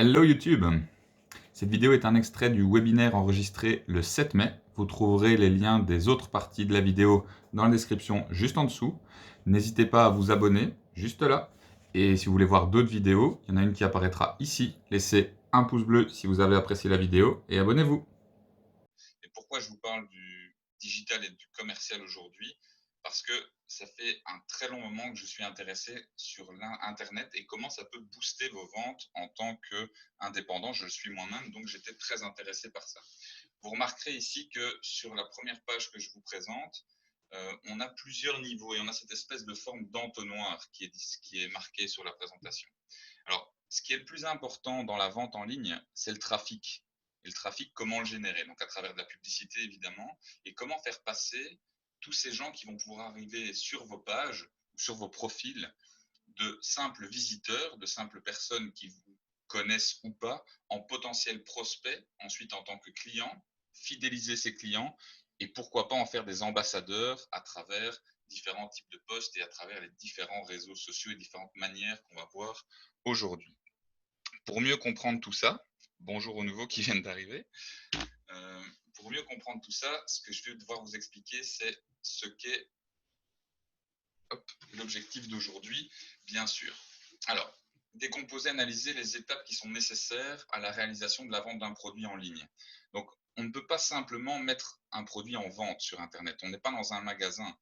Hello YouTube! Cette vidéo est un extrait du webinaire enregistré le 7 mai. Vous trouverez les liens des autres parties de la vidéo dans la description juste en dessous. N'hésitez pas à vous abonner, juste là. Et si vous voulez voir d'autres vidéos, il y en a une qui apparaîtra ici. Laissez un pouce bleu si vous avez apprécié la vidéo et abonnez-vous. Et pourquoi je vous parle du digital et du commercial aujourd'hui? Parce que ça fait un très long moment que je suis intéressé sur l'internet et comment ça peut booster vos ventes en tant qu'indépendant. Je le suis moi-même, donc j'étais très intéressé par ça. Vous remarquerez ici que sur la première page que je vous présente, on a plusieurs niveaux et on a cette espèce de forme d'entonnoir qui est marquée sur la présentation. Alors, ce qui est le plus important dans la vente en ligne, c'est le trafic. Et le trafic, comment le générer? Donc, à travers de la publicité, évidemment, et comment faire passer tous ces gens qui vont pouvoir arriver sur vos pages, sur vos profils, de simples visiteurs, de simples personnes qui vous connaissent ou pas, en potentiels prospects, ensuite en tant que clients, fidéliser ces clients, et pourquoi pas en faire des ambassadeurs à travers différents types de posts et à travers les différents réseaux sociaux et différentes manières qu'on va voir aujourd'hui. Pour mieux comprendre tout ça, bonjour aux nouveaux qui viennent d'arriver, pour mieux comprendre tout ça, ce que je vais devoir vous expliquer, c'est ce qu'est l'objectif d'aujourd'hui, bien sûr. Alors, décomposer, analyser les étapes qui sont nécessaires à la réalisation de la vente d'un produit en ligne. Donc, on ne peut pas simplement mettre un produit en vente sur Internet. On n'est pas dans un magasin.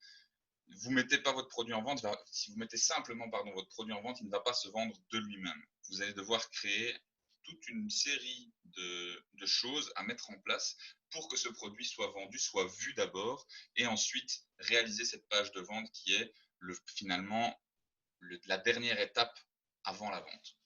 Vous ne mettez pas votre produit en vente. Si vous mettez simplement votre produit en vente, il ne va pas se vendre de lui-même. Vous allez devoir créer toute une série de choses à mettre en place pour que ce produit soit vendu, soit vu d'abord, et ensuite réaliser cette page de vente qui est finalement la dernière étape avant la vente.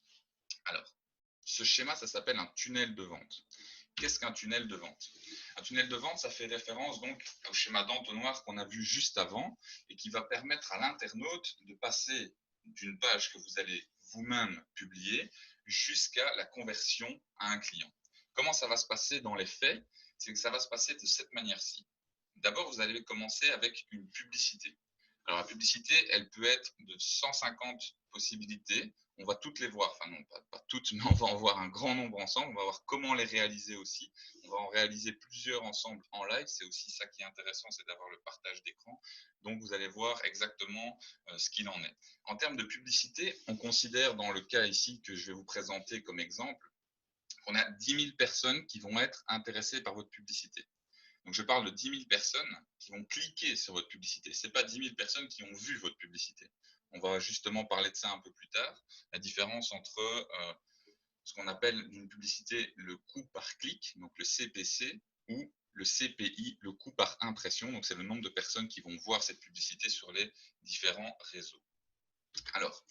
Alors, ce schéma, ça s'appelle un tunnel de vente. Qu'est-ce qu'un tunnel de vente? Un tunnel de vente, ça fait référence donc au schéma d'entonnoir qu'on a vu juste avant et qui va permettre à l'internaute de passer d'une page que vous allez vous-même publier jusqu'à la conversion à un client. Comment ça va se passer dans les faits? C'est que ça va se passer de cette manière-ci. D'abord, vous allez commencer avec une publicité. Alors, la publicité, elle peut être de 150 possibilités. On va toutes les voir, enfin non, pas toutes, mais on va en voir un grand nombre ensemble. On va voir comment les réaliser aussi. On va en réaliser plusieurs ensemble en live. C'est aussi ça qui est intéressant, c'est d'avoir le partage d'écran. Donc, vous allez voir exactement ce qu'il en est. En termes de publicité, on considère dans le cas ici que je vais vous présenter comme exemple, qu'on a 10 000 personnes qui vont être intéressées par votre publicité. Donc, je parle de 10 000 personnes qui vont cliquer sur votre publicité. Ce n'est pas 10 000 personnes qui ont vu votre publicité. On va justement parler de ça un peu plus tard. La différence entre ce qu'on appelle une publicité le coût par clic, donc le CPC, ou le CPI, le coût par impression. Donc, c'est le nombre de personnes qui vont voir cette publicité sur les différents réseaux. Alors,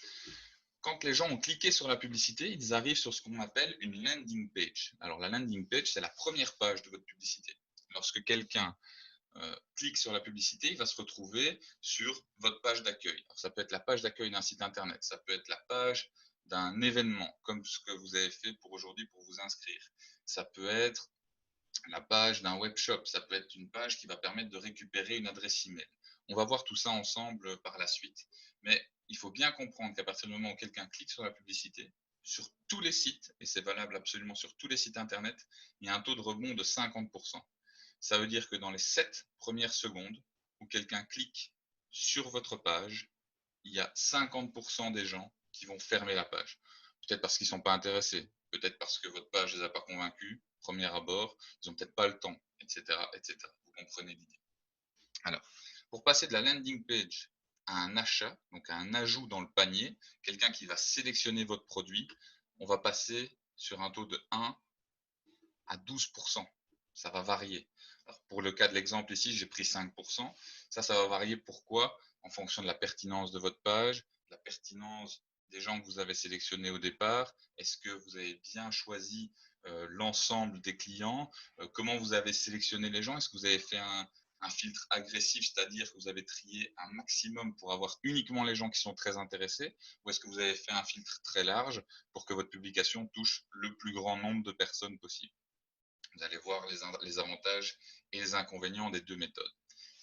quand les gens ont cliqué sur la publicité, ils arrivent sur ce qu'on appelle une landing page. Alors, la landing page, c'est la première page de votre publicité. Lorsque quelqu'un clique sur la publicité, il va se retrouver sur votre page d'accueil. Ça peut être la page d'accueil d'un site internet, ça peut être la page d'un événement, comme ce que vous avez fait pour aujourd'hui pour vous inscrire. Ça peut être la page d'un webshop, ça peut être une page qui va permettre de récupérer une adresse email. On va voir tout ça ensemble par la suite. Mais il faut bien comprendre qu'à partir du moment où quelqu'un clique sur la publicité, sur tous les sites, et c'est valable absolument sur tous les sites internet, il y a un taux de rebond de 50%. Ça veut dire que dans les 7 premières secondes où quelqu'un clique sur votre page, il y a 50% des gens qui vont fermer la page. Peut-être parce qu'ils ne sont pas intéressés, peut-être parce que votre page ne les a pas convaincus, premier abord, ils n'ont peut-être pas le temps, etc., etc. Vous comprenez l'idée. Alors, pour passer de la landing page à un achat, donc à un ajout dans le panier, quelqu'un qui va sélectionner votre produit, on va passer sur un taux de 1 à 12%. Ça va varier. Alors, pour le cas de l'exemple ici, j'ai pris 5%. Ça va varier. Pourquoi? En fonction de la pertinence de votre page, la pertinence des gens que vous avez sélectionnés au départ. Est-ce que vous avez bien choisi l'ensemble des clients? Comment vous avez sélectionné les gens? Est-ce que vous avez fait un filtre agressif, c'est-à-dire que vous avez trié un maximum pour avoir uniquement les gens qui sont très intéressés? Ou est-ce que vous avez fait un filtre très large pour que votre publication touche le plus grand nombre de personnes possible? Vous allez voir les avantages et les inconvénients des deux méthodes.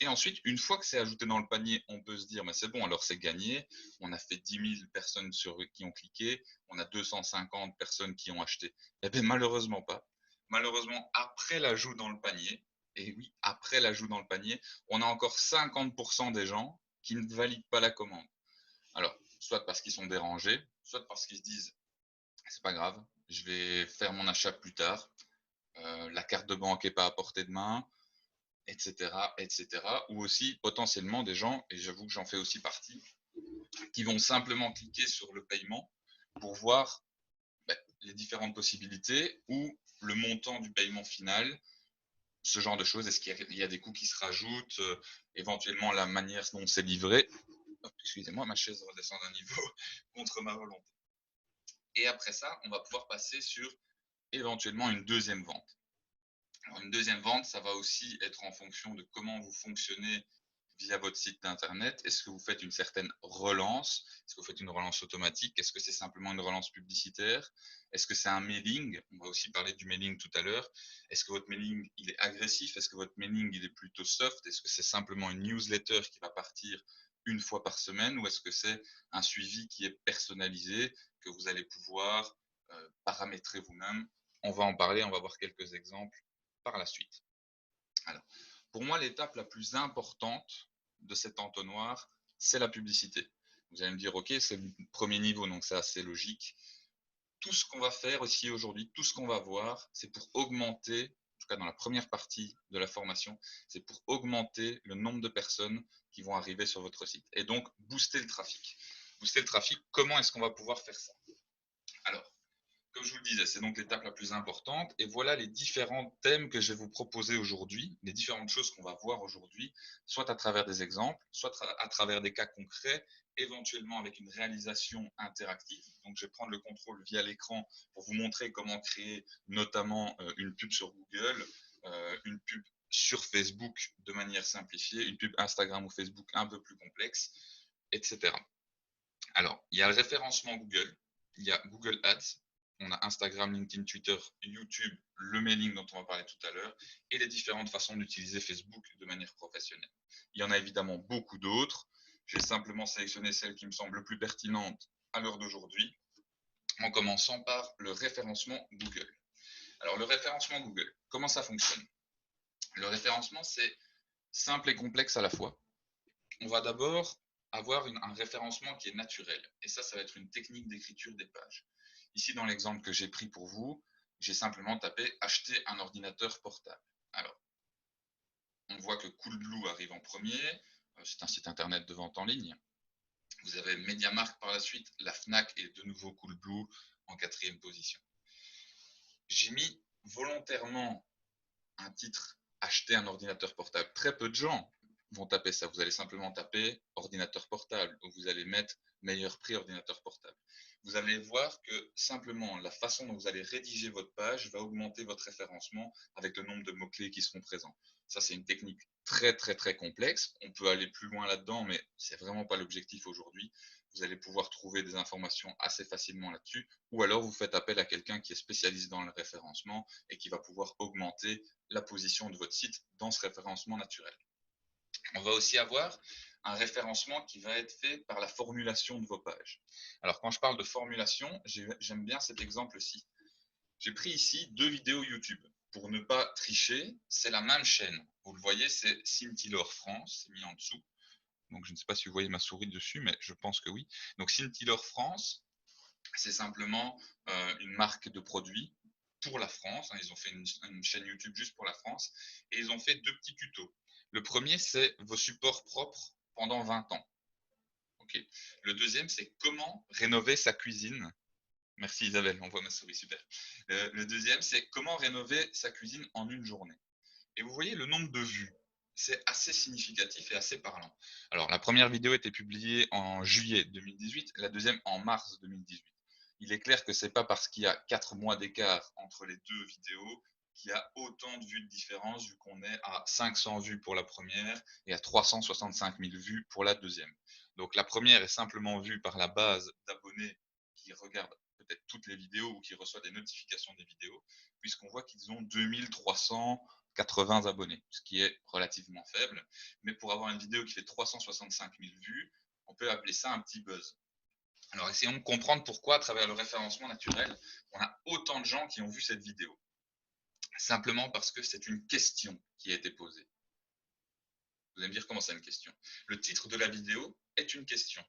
Et ensuite, une fois que c'est ajouté dans le panier, on peut se dire, mais c'est bon, alors c'est gagné. On a fait 10 000 personnes qui ont cliqué, on a 250 personnes qui ont acheté. Eh bien, malheureusement pas. Malheureusement, après l'ajout dans le panier, et oui, après l'ajout dans le panier, on a encore 50% des gens qui ne valident pas la commande. Alors, soit parce qu'ils sont dérangés, soit parce qu'ils se disent, c'est pas grave, je vais faire mon achat plus tard, la carte de banque n'est pas à portée de main, etc., etc. Ou aussi potentiellement des gens, et j'avoue que j'en fais aussi partie, qui vont simplement cliquer sur le paiement pour voir les différentes possibilités ou le montant du paiement final, ce genre de choses. Est-ce qu'il y a des coûts qui se rajoutent, éventuellement la manière dont c'est livré. Excusez-moi, ma chaise redescend d'un niveau contre ma volonté. Et après ça, on va pouvoir passer sur éventuellement une deuxième vente. Alors, une deuxième vente, ça va aussi être en fonction de comment vous fonctionnez via votre site internet. Est-ce que vous faites une certaine relance? Est-ce que vous faites une relance automatique? Est-ce que c'est simplement une relance publicitaire? Est-ce que c'est un mailing? On va aussi parler du mailing tout à l'heure. Est-ce que votre mailing il est agressif? Est-ce que votre mailing il est plutôt soft? Est-ce que c'est simplement une newsletter qui va partir une fois par semaine ou est-ce que c'est un suivi qui est personnalisé que vous allez pouvoir paramétrer vous-même? On va en parler, on va voir quelques exemples par la suite. Alors, pour moi, l'étape la plus importante de cet entonnoir, c'est la publicité. Vous allez me dire, OK, c'est le premier niveau, donc c'est assez logique. Tout ce qu'on va faire aussi aujourd'hui, tout ce qu'on va voir, c'est pour augmenter, en tout cas dans la première partie de la formation, c'est pour augmenter le nombre de personnes qui vont arriver sur votre site et donc booster le trafic. Booster le trafic, comment est-ce qu'on va pouvoir faire ça? Alors, comme je vous le disais, c'est donc l'étape la plus importante. Et voilà les différents thèmes que je vais vous proposer aujourd'hui, les différentes choses qu'on va voir aujourd'hui, soit à travers des exemples, soit à travers des cas concrets, éventuellement avec une réalisation interactive. Donc, je vais prendre le contrôle via l'écran pour vous montrer comment créer notamment une pub sur Google, une pub sur Facebook de manière simplifiée, une pub Instagram ou Facebook un peu plus complexe, etc. Alors, il y a le référencement Google, il y a Google Ads, on a Instagram, LinkedIn, Twitter, YouTube, le mailing dont on va parler tout à l'heure, et les différentes façons d'utiliser Facebook de manière professionnelle. Il y en a évidemment beaucoup d'autres. J'ai simplement sélectionné celles qui me semblent le plus pertinentes à l'heure d'aujourd'hui, en commençant par le référencement Google. Alors, le référencement Google, comment ça fonctionne? Le référencement, c'est simple et complexe à la fois. On va d'abord avoir un référencement qui est naturel. Et ça va être une technique d'écriture des pages. Ici, dans l'exemple que j'ai pris pour vous, j'ai simplement tapé « Acheter un ordinateur portable ». Alors, on voit que Coolblue arrive en premier. C'est un site internet de vente en ligne. Vous avez MediaMarkt par la suite, la Fnac et de nouveau Coolblue en 4e position. J'ai mis volontairement un titre « Acheter un ordinateur portable ». Très peu de gens vont taper ça. Vous allez simplement taper ordinateur portable ou vous allez mettre meilleur prix ordinateur portable. Vous allez voir que simplement la façon dont vous allez rédiger votre page va augmenter votre référencement avec le nombre de mots-clés qui seront présents. Ça, c'est une technique très complexe. On peut aller plus loin là-dedans, mais c'est vraiment pas l'objectif aujourd'hui. Vous allez pouvoir trouver des informations assez facilement là-dessus, ou alors vous faites appel à quelqu'un qui est spécialisé dans le référencement et qui va pouvoir augmenter la position de votre site dans ce référencement naturel. On va aussi avoir un référencement qui va être fait par la formulation de vos pages. Alors, quand je parle de formulation, j'aime bien cet exemple-ci. J'ai pris ici 2 vidéos YouTube. Pour ne pas tricher, c'est la même chaîne. Vous le voyez, c'est Scintillor France, c'est mis en dessous. Donc, je ne sais pas si vous voyez ma souris dessus, mais je pense que oui. Donc, Scintillor France, c'est simplement une marque de produits pour la France. Ils ont fait une chaîne YouTube juste pour la France. Et ils ont fait 2 petits tutos. Le premier, c'est vos supports propres pendant 20 ans. Okay. Le deuxième, c'est comment rénover sa cuisine. Merci Isabelle, on voit ma souris, super. Le deuxième, c'est comment rénover sa cuisine en une journée. Et vous voyez le nombre de vues. C'est assez significatif et assez parlant. Alors, la première vidéo était publiée en juillet 2018, la deuxième en mars 2018. Il est clair que ce n'est pas parce qu'il y a 4 mois d'écart entre les 2 vidéos qu'il y a autant de vues de différence, vu qu'on est à 500 vues pour la première et à 365 000 vues pour la deuxième. Donc la première est simplement vue par la base d'abonnés qui regardent peut-être toutes les vidéos ou qui reçoit des notifications des vidéos, puisqu'on voit qu'ils ont 2380 abonnés, ce qui est relativement faible. Mais pour avoir une vidéo qui fait 365 000 vues, on peut appeler ça un petit buzz. Alors essayons de comprendre pourquoi, à travers le référencement naturel, on a autant de gens qui ont vu cette vidéo. Simplement parce que c'est une question qui a été posée. Vous allez me dire comment c'est une question. Le titre de la vidéo est une question.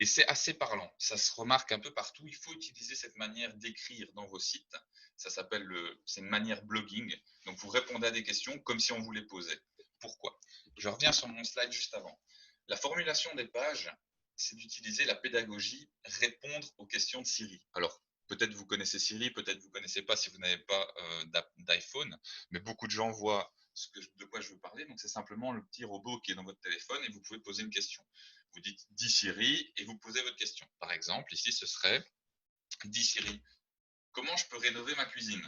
Et c'est assez parlant. Ça se remarque un peu partout. Il faut utiliser cette manière d'écrire dans vos sites. Ça s'appelle c'est une manière blogging. Donc vous répondez à des questions comme si on vous les posait. Pourquoi? Je reviens sur mon slide juste avant. La formulation des pages, c'est d'utiliser la pédagogie répondre aux questions de Siri. Alors, peut-être vous connaissez Siri, peut-être vous ne connaissez pas si vous n'avez pas d'iPhone, mais beaucoup de gens voient de quoi je veux parler. Donc, c'est simplement le petit robot qui est dans votre téléphone et vous pouvez poser une question. Vous dites « Dis Siri » et vous posez votre question. Par exemple, ici, ce serait « Dis Siri, comment je peux rénover ma cuisine ?»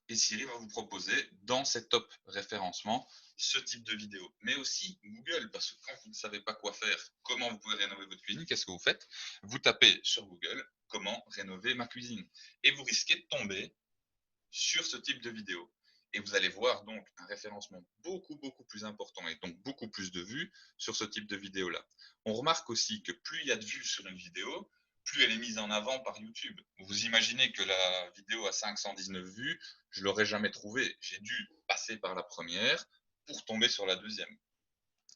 Et Siri va vous proposer dans cet top référencement ce type de vidéo. Mais aussi Google, parce que quand vous ne savez pas quoi faire, comment vous pouvez rénover votre cuisine, qu'est-ce que vous faites? Vous tapez sur Google « Comment rénover ma cuisine ?» et vous risquez de tomber sur ce type de vidéo. Et vous allez voir donc un référencement beaucoup plus important et donc beaucoup plus de vues sur ce type de vidéo-là. On remarque aussi que plus il y a de vues sur une vidéo, plus elle est mise en avant par YouTube. Vous imaginez que la vidéo a 519 vues, je ne l'aurais jamais trouvée. J'ai dû passer par la première pour tomber sur la deuxième.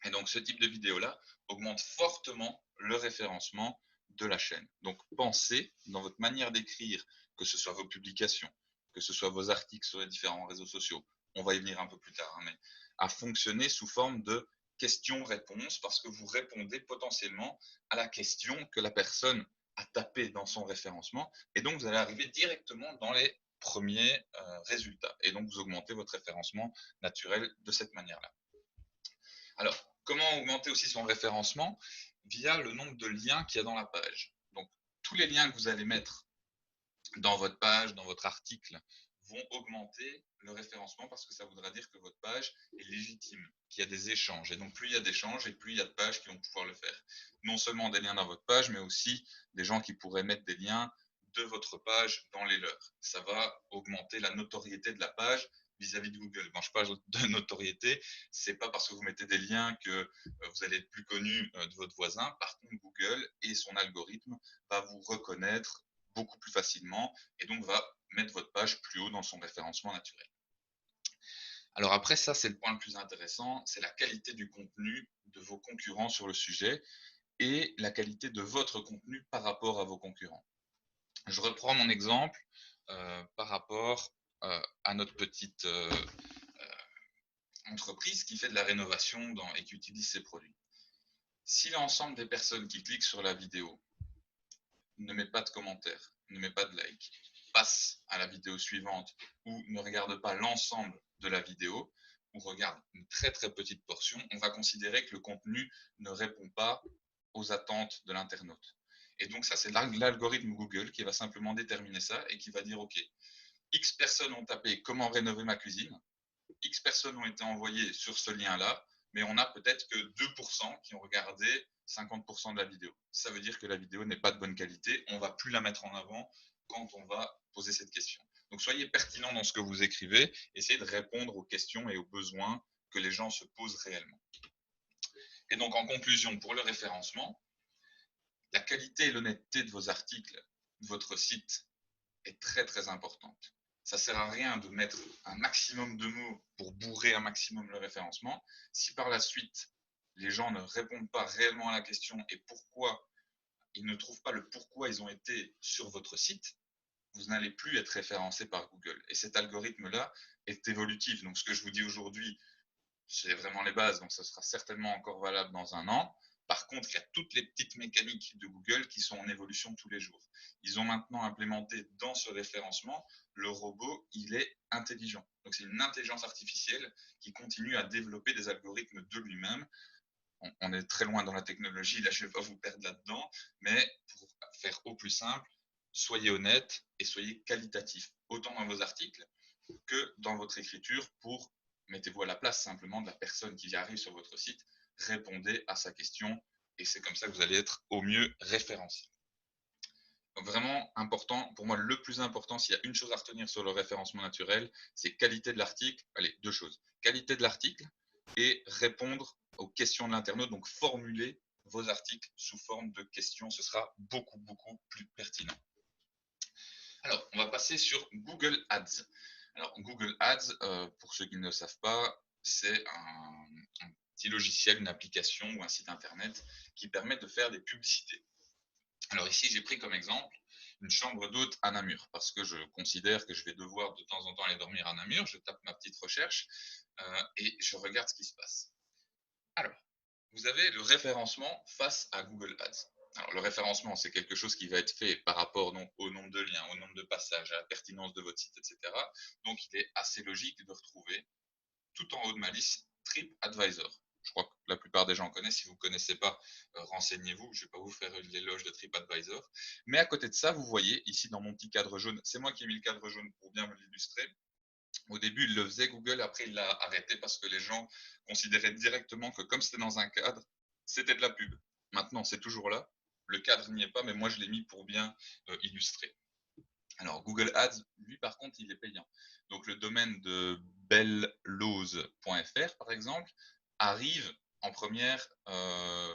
Et donc ce type de vidéo-là augmente fortement le référencement de la chaîne. Donc pensez dans votre manière d'écrire, que ce soit vos publications, que ce soit vos articles sur les différents réseaux sociaux, on va y venir un peu plus tard, mais à fonctionner sous forme de questions-réponses parce que vous répondez potentiellement à la question que la personne a tapée dans son référencement et donc vous allez arriver directement dans les premiers résultats et donc vous augmentez votre référencement naturel de cette manière-là. Alors, comment augmenter aussi son référencement? Via le nombre de liens qu'il y a dans la page. Donc, tous les liens que vous allez mettre dans votre page, dans votre article, vont augmenter le référencement parce que ça voudra dire que votre page est légitime, qu'il y a des échanges. Et donc, plus il y a d'échanges et plus il y a de pages qui vont pouvoir le faire. Non seulement des liens dans votre page, mais aussi des gens qui pourraient mettre des liens de votre page dans les leurs. Ça va augmenter la notoriété de la page vis-à-vis de Google. Quand je parle de notoriété, c'est pas parce que vous mettez des liens que vous allez être plus connu de votre voisin. Par contre, Google et son algorithme va vous reconnaître beaucoup plus facilement et donc va mettre votre page plus haut dans son référencement naturel. Alors après, ça, c'est le point le plus intéressant, c'est la qualité du contenu de vos concurrents sur le sujet et la qualité de votre contenu par rapport à vos concurrents. Je reprends mon exemple par rapport à notre petite entreprise qui fait de la rénovation et qui utilise ces produits. Si l'ensemble des personnes qui cliquent sur la vidéo ne met pas de commentaires, ne met pas de like, passe à la vidéo suivante ou ne regarde pas l'ensemble de la vidéo ou regarde une très petite portion, on va considérer que le contenu ne répond pas aux attentes de l'internaute. Et donc ça, c'est l'algorithme Google qui va simplement déterminer ça et qui va dire ok, X personnes ont tapé comment rénover ma cuisine, X personnes ont été envoyées sur ce lien-là, mais on a peut-être que 2% qui ont regardé 50% de la vidéo. Ça veut dire que la vidéo n'est pas de bonne qualité, on ne va plus la mettre en avant quand on va poser cette question. Donc soyez pertinent dans ce que vous écrivez, essayez de répondre aux questions et aux besoins que les gens se posent réellement. Et donc en conclusion, pour le référencement, la qualité et l'honnêteté de vos articles, de votre site est très importante. Ça ne sert à rien de mettre un maximum de mots pour bourrer un maximum le référencement. Si par la suite, les gens ne répondent pas réellement à la question et pourquoi, ils ne trouvent pas le pourquoi ils ont été sur votre site, vous n'allez plus être référencé par Google. Et cet algorithme-là est évolutif. Donc, ce que je vous dis aujourd'hui, c'est vraiment les bases. Donc, ça sera certainement encore valable dans un an. Par contre, il y a toutes les petites mécaniques de Google qui sont en évolution tous les jours. Ils ont maintenant implémenté dans ce référencement, le robot, il est intelligent. Donc c'est une intelligence artificielle qui continue à développer des algorithmes de lui-même. On est très loin dans la technologie, là je ne vais pas vous perdre là-dedans, mais pour faire au plus simple, soyez honnête et soyez qualitatif, autant dans vos articles que dans votre écriture pour, mettez-vous à la place simplement de la personne qui arrive sur votre site, répondez à sa question et c'est comme ça que vous allez être au mieux référencé. Donc vraiment important, pour moi, le plus important, s'il y a une chose à retenir sur le référencement naturel, c'est qualité de l'article. Allez, deux choses. Qualité de l'article et répondre aux questions de l'internaute, donc formuler vos articles sous forme de questions. Ce sera beaucoup, beaucoup plus pertinent. Alors, on va passer sur Google Ads. Alors, Google Ads, pour ceux qui ne le savent pas, c'est un petit logiciel, une application ou un site internet qui permet de faire des publicités. Alors ici, j'ai pris comme exemple une chambre d'hôte à Namur, parce que je considère que je vais devoir de temps en temps aller dormir à Namur. Je tape ma petite recherche et je regarde ce qui se passe. Alors, vous avez le référencement face à Google Ads. Alors, le référencement, c'est quelque chose qui va être fait par rapport donc, au nombre de liens, au nombre de passages, à la pertinence de votre site, etc. Donc, il est assez logique de retrouver tout en haut de ma liste TripAdvisor. Je crois que la plupart des gens connaissent. Si vous ne connaissez pas, renseignez-vous. Je ne vais pas vous faire l'éloge de TripAdvisor. Mais à côté de ça, vous voyez ici dans mon petit cadre jaune, c'est moi qui ai mis le cadre jaune pour bien vous l'illustrer. Au début, il le faisait Google, après il l'a arrêté parce que les gens considéraient directement que comme c'était dans un cadre, c'était de la pub. Maintenant, c'est toujours là. Le cadre n'y est pas, mais moi je l'ai mis pour bien illustrer. Alors, Google Ads, lui, par contre, il est payant. Donc, le domaine de bellelose.fr, par exemple, arrive en première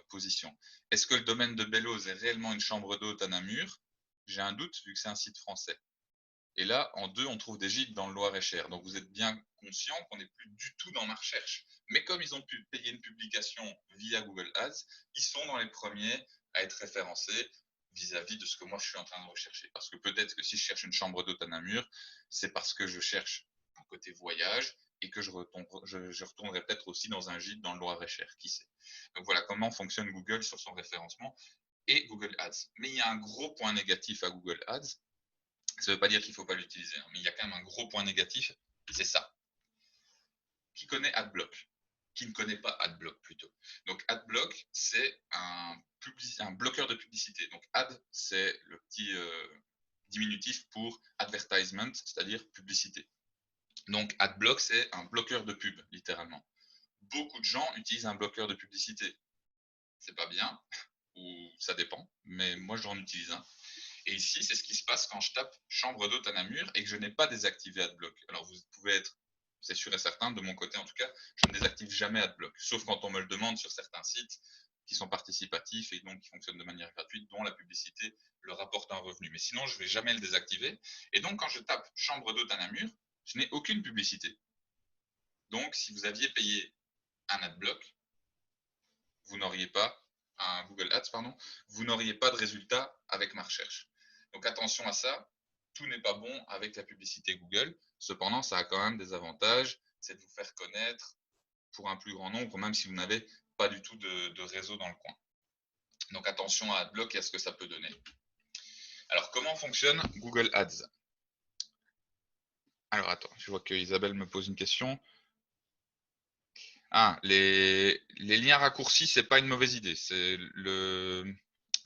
position. Est-ce que le domaine de Bellose est réellement une chambre d'hôte à Namur? J'ai un doute, vu que c'est un site français. Et là, en deux, on trouve des gîtes dans le Loir-et-Cher. Donc, vous êtes bien conscient qu'on n'est plus du tout dans ma recherche. Mais comme ils ont pu payer une publication via Google Ads, ils sont dans les premiers à être référencés vis-à-vis de ce que moi je suis en train de rechercher. Parce que peut-être que si je cherche une chambre d'hôte à Namur, c'est parce que je cherche un côté voyage et que je retournerai peut-être aussi dans un gîte dans le Loir-et-Cher, qui sait. Donc voilà comment fonctionne Google sur son référencement et Google Ads. Mais il y a un gros point négatif à Google Ads. Ça ne veut pas dire qu'il ne faut pas l'utiliser, hein, mais il y a quand même un gros point négatif, c'est ça. Qui connaît AdBlock? Qui ne connaît pas AdBlock plutôt? Donc AdBlock, c'est un bloqueur de publicité. Donc Ad, c'est le petit diminutif pour advertisement, c'est-à-dire publicité. Donc AdBlock, c'est un bloqueur de pub, littéralement. Beaucoup de gens utilisent un bloqueur de publicité. C'est pas bien, ou ça dépend, mais moi j'en utilise un. Et ici, c'est ce qui se passe quand je tape chambre d'hôte à Namur et que je n'ai pas désactivé AdBlock. Alors, vous pouvez être, c'est sûr et certain, de mon côté en tout cas, je ne désactive jamais AdBlock, sauf quand on me le demande sur certains sites qui sont participatifs et donc qui fonctionnent de manière gratuite, dont la publicité leur rapporte un revenu. Mais sinon, je ne vais jamais le désactiver. Et donc, quand je tape chambre d'hôte à Namur, je n'ai aucune publicité. Donc, si vous aviez payé un AdBlock, vous n'auriez pas, un Google Ads, pardon, vous n'auriez pas de résultat avec ma recherche. Donc attention à ça, tout n'est pas bon avec la publicité Google. Cependant, ça a quand même des avantages, c'est de vous faire connaître pour un plus grand nombre, même si vous n'avez pas du tout de réseau dans le coin. Donc attention à AdBlock et à ce que ça peut donner. Alors comment fonctionne Google Ads? Alors attends, je vois que Isabelle me pose une question. Ah, les liens raccourcis, c'est pas une mauvaise idée. C'est le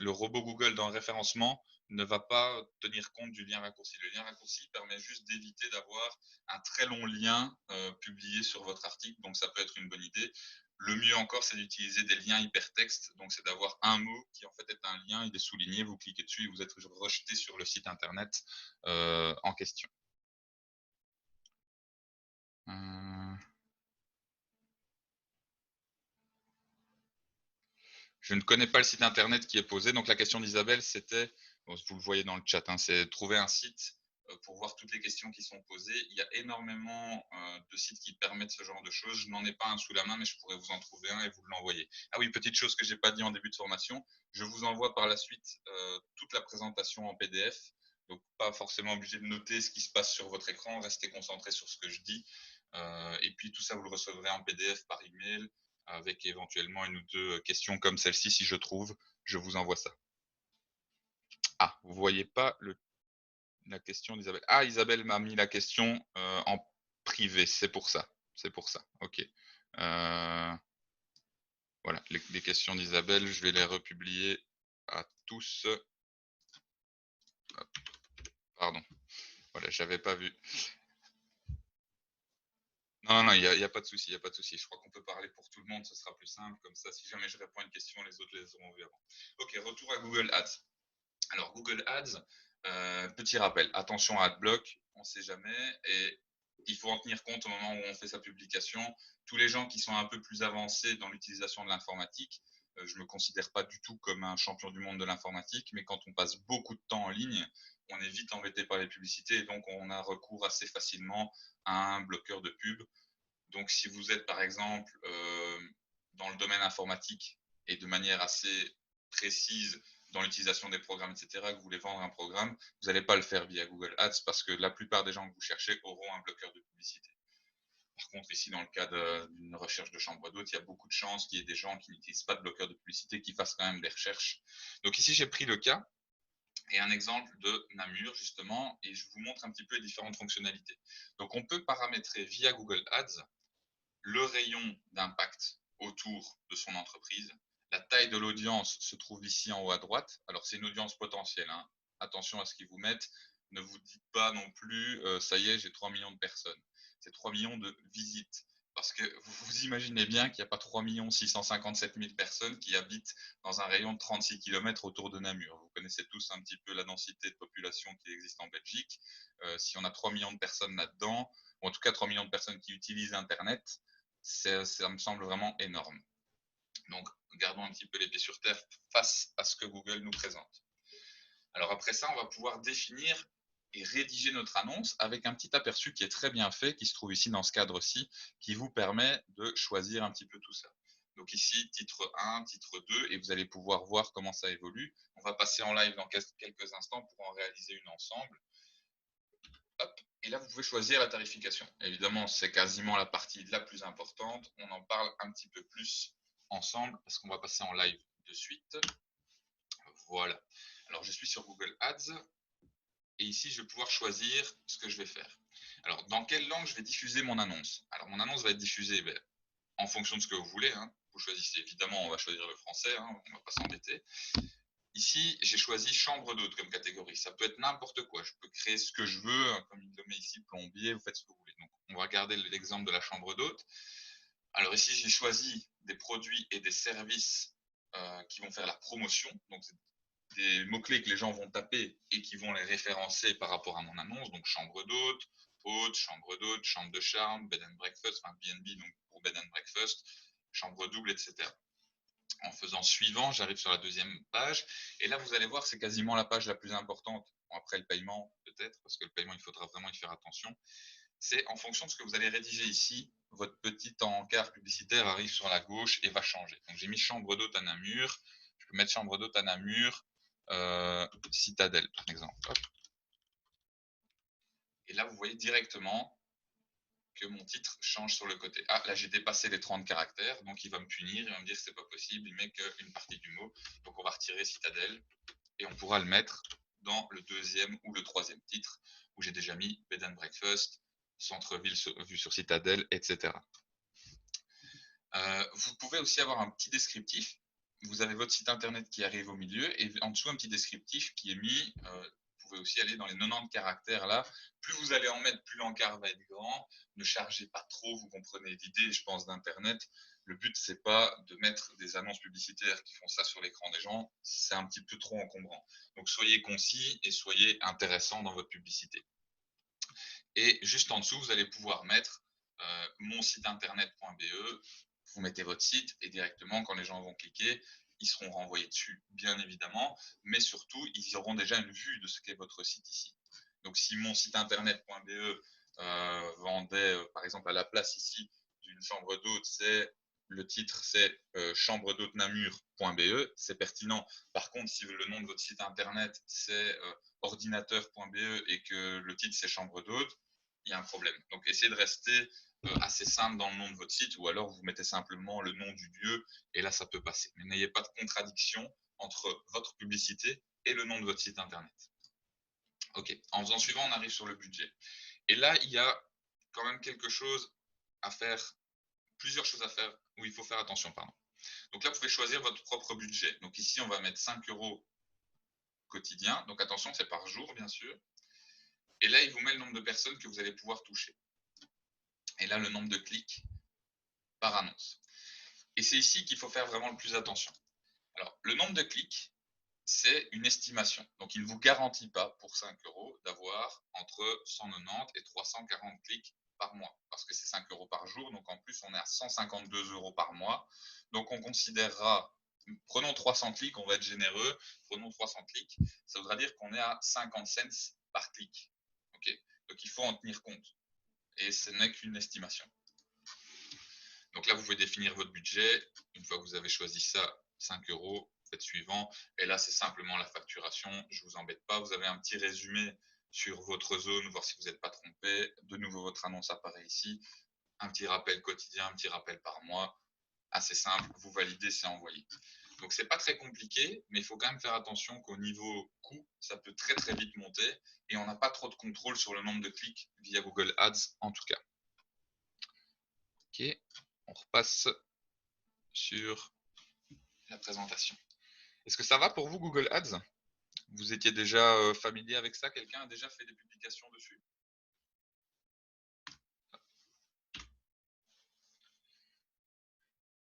robot Google dans le référencement ne va pas tenir compte du lien raccourci. Le lien raccourci permet juste d'éviter d'avoir un très long lien publié sur votre article, donc ça peut être une bonne idée. Le mieux encore, c'est d'utiliser des liens hypertextes, donc c'est d'avoir un mot qui en fait est un lien, il est souligné, vous cliquez dessus et vous êtes rejeté sur le site internet en question. Je ne connais pas le site internet qui est posé. Donc la question d'Isabelle, c'était, bon, vous le voyez dans le chat, hein, c'est trouver un site pour voir toutes les questions qui sont posées. Il y a énormément de sites qui permettent ce genre de choses. Je n'en ai pas un sous la main, mais je pourrais vous en trouver un et vous l'envoyer. Ah oui, petite chose que je n'ai pas dit en début de formation, je vous envoie par la suite toute la présentation en PDF. Donc pas forcément obligé de noter ce qui se passe sur votre écran, restez concentré sur ce que je dis. Et puis tout ça, vous le recevrez en PDF par email avec éventuellement une ou deux questions comme celle-ci si je trouve, je vous envoie ça. Ah, vous voyez pas la question d'Isabelle. Ah, Isabelle m'a mis la question en privé, c'est pour ça. C'est pour ça, ok. Voilà, les questions d'Isabelle, je vais les republier à tous. Hop, pardon, voilà, j'avais pas vu. Non, il n'y a pas de souci, il n'y a pas de souci. Je crois qu'on peut parler pour tout le monde, ce sera plus simple. Comme ça, si jamais je réponds à une question, les autres les auront vu avant. Ok, retour à Google Ads. Alors, Google Ads, petit rappel, attention à AdBlock, on ne sait jamais, et il faut en tenir compte au moment où on fait sa publication. Tous les gens qui sont un peu plus avancés dans l'utilisation de l'informatique, je ne me considère pas du tout comme un champion du monde de l'informatique, mais quand on passe beaucoup de temps en ligne, on est vite embêté par les publicités, et donc on a recours assez facilement à un bloqueur de pub. Donc, si vous êtes par exemple dans le domaine informatique et de manière assez précise dans l'utilisation des programmes, etc., que vous voulez vendre un programme, vous n'allez pas le faire via Google Ads parce que la plupart des gens que vous cherchez auront un bloqueur de publicité. Par contre, ici, dans le cas d'une recherche de chambre d'hôte, il y a beaucoup de chances qu'il y ait des gens qui n'utilisent pas de bloqueur de publicité, qui fassent quand même des recherches. Donc ici, j'ai pris le cas et un exemple de Namur, justement, et je vous montre un petit peu les différentes fonctionnalités. Donc on peut paramétrer via Google Ads le rayon d'impact autour de son entreprise. La taille de l'audience se trouve ici en haut à droite. Alors, c'est une audience potentielle, hein. Attention à ce qu'ils vous mettent. Ne vous dites pas non plus, ça y est, j'ai 3 millions de personnes. C'est 3 millions de visites. Parce que vous imaginez bien qu'il n'y a pas 3 657 000 personnes qui habitent dans un rayon de 36 km autour de Namur. Vous connaissez tous un petit peu la densité de population qui existe en Belgique. Si on a 3 millions de personnes là-dedans, ou en tout cas 3 millions de personnes qui utilisent Internet, ça me semble vraiment énorme. Donc, gardons un petit peu les pieds sur terre face à ce que Google nous présente. Alors après ça, on va pouvoir définir et rédiger notre annonce avec un petit aperçu qui est très bien fait, qui se trouve ici dans ce cadre-ci, qui vous permet de choisir un petit peu tout ça. Donc ici, titre 1, titre 2, et vous allez pouvoir voir comment ça évolue. On va passer en live dans quelques instants pour en réaliser une ensemble. Hop. Et là, vous pouvez choisir la tarification. Évidemment, c'est quasiment la partie la plus importante. On en parle un petit peu plus ensemble parce qu'on va passer en live de suite. Voilà. Alors, je suis sur Google Ads et ici, je vais pouvoir choisir ce que je vais faire. Alors, dans quelle langue je vais diffuser mon annonce? Alors, mon annonce va être diffusée en fonction de ce que vous voulez, hein. Vous choisissez, évidemment, on va choisir le français, hein, on ne va pas s'embêter. Ici, j'ai choisi chambre d'hôte comme catégorie. Ça peut être n'importe quoi. Je peux créer ce que je veux, hein, comme il le met ici, plombier, vous faites ce que vous voulez. Donc, on va regarder l'exemple de la chambre d'hôte. Alors ici, j'ai choisi des produits et des services qui vont faire la promotion. Donc, c'est des mots-clés que les gens vont taper et qui vont les référencer par rapport à mon annonce. Donc, chambre d'hôte, chambre de charme, bed and breakfast, enfin B&B, donc pour bed and breakfast, chambre double, etc. En faisant suivant, j'arrive sur la deuxième page. Et là, vous allez voir, c'est quasiment la page la plus importante. Bon, après le paiement, peut-être, parce que le paiement, il faudra vraiment y faire attention. C'est en fonction de ce que vous allez rédiger ici, votre petit encart publicitaire arrive sur la gauche et va changer. Donc, j'ai mis chambre d'hôte à Namur. Je peux mettre chambre d'hôte à Namur, Citadelle, par exemple. Hop. Et là, vous voyez directement que mon titre change sur le côté. Ah, là, j'ai dépassé les 30 caractères, donc il va me punir, il va me dire que c'est pas possible, il met qu'une partie du mot. Donc, on va retirer Citadelle et on pourra le mettre dans le deuxième ou le troisième titre où j'ai déjà mis Bed and Breakfast, centre-ville vue sur Citadelle, etc. Vous pouvez aussi avoir un petit descriptif. Vous avez votre site internet qui arrive au milieu et en dessous un petit descriptif qui est mis. Vous pouvez aussi aller dans les 90 caractères là. Plus vous allez en mettre, plus l'encart va être grand. Ne chargez pas trop, vous comprenez l'idée, je pense, d'Internet. Le but, c'est pas de mettre des annonces publicitaires qui font ça sur l'écran des gens. C'est un petit peu trop encombrant. Donc, soyez concis et soyez intéressant dans votre publicité. Et juste en dessous, vous allez pouvoir mettre mon site internet.be. Vous mettez votre site et directement, quand les gens vont cliquer, ils seront renvoyés dessus, bien évidemment, mais surtout, ils auront déjà une vue de ce qu'est votre site ici. Donc, si mon site internet.be vendait, par exemple, à la place ici d'une chambre d'hôte, le titre, c'est chambre d'hôte namur.be, c'est pertinent. Par contre, si le nom de votre site internet, c'est ordinateur.be et que le titre, c'est chambre d'hôte, il y a un problème. Donc, essayez de rester assez simple dans le nom de votre site ou alors vous mettez simplement le nom du lieu et là, ça peut passer. Mais n'ayez pas de contradiction entre votre publicité et le nom de votre site internet. OK. En faisant suivant, on arrive sur le budget. Et là, il y a quand même quelque chose à faire, plusieurs choses à faire où il faut faire attention, pardon. Donc là, vous pouvez choisir votre propre budget. Donc ici, on va mettre 5 € quotidien. Donc attention, c'est par jour, bien sûr. Et là, il vous met le nombre de personnes que vous allez pouvoir toucher. Et là, le nombre de clics par annonce. Et c'est ici qu'il faut faire vraiment le plus attention. Alors, le nombre de clics, c'est une estimation. Donc, il ne vous garantit pas pour 5 euros d'avoir entre 190 et 340 clics par mois, parce que c'est 5 euros par jour. Donc, en plus, on est à 152 euros par mois. Donc, on considérera, prenons 300 clics, on va être généreux, prenons 300 clics, ça voudra dire qu'on est à 50 cents par clic. Okay, donc, il faut en tenir compte. Et ce n'est qu'une estimation. Donc là, vous pouvez définir votre budget. Une fois que vous avez choisi ça, 5 euros, faites suivant. Et là, c'est simplement la facturation. Je ne vous embête pas. Vous avez un petit résumé sur votre zone, voir si vous n'êtes pas trompé. De nouveau, votre annonce apparaît ici. Un petit rappel quotidien, un petit rappel par mois. Assez simple. Vous validez, c'est envoyé. Donc, ce n'est pas très compliqué, mais il faut quand même faire attention qu'au niveau coût, ça peut très très vite monter. Et on n'a pas trop de contrôle sur le nombre de clics via Google Ads, en tout cas. Ok, on repasse sur la présentation. Est-ce que ça va pour vous, Google Ads? Vous étiez déjà familier avec ça? Quelqu'un a déjà fait des publications dessus?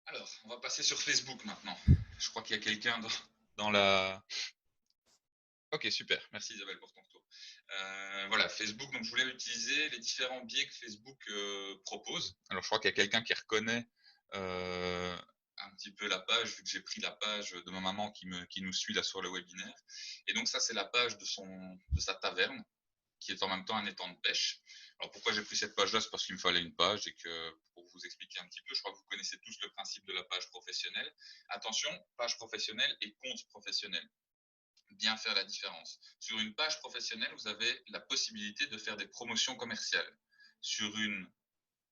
Alors, on va passer sur Facebook maintenant. Je crois qu'il y a quelqu'un dans la... Ok, super. Merci Isabelle pour ton retour. Voilà, Facebook, donc je voulais utiliser les différents biais que Facebook propose. Alors, je crois qu'il y a quelqu'un qui reconnaît un petit peu la page, vu que j'ai pris la page de ma maman qui nous suit là sur le webinaire. Et donc, ça, c'est la page de sa taverne, qui est en même temps un étang de pêche. Alors pourquoi j'ai pris cette page-là? C'est parce qu'il me fallait une page et que, pour vous expliquer un petit peu, je crois que vous connaissez tous le principe de la page professionnelle. Attention, page professionnelle et compte professionnel. Bien faire la différence. Sur une page professionnelle, vous avez la possibilité de faire des promotions commerciales. Sur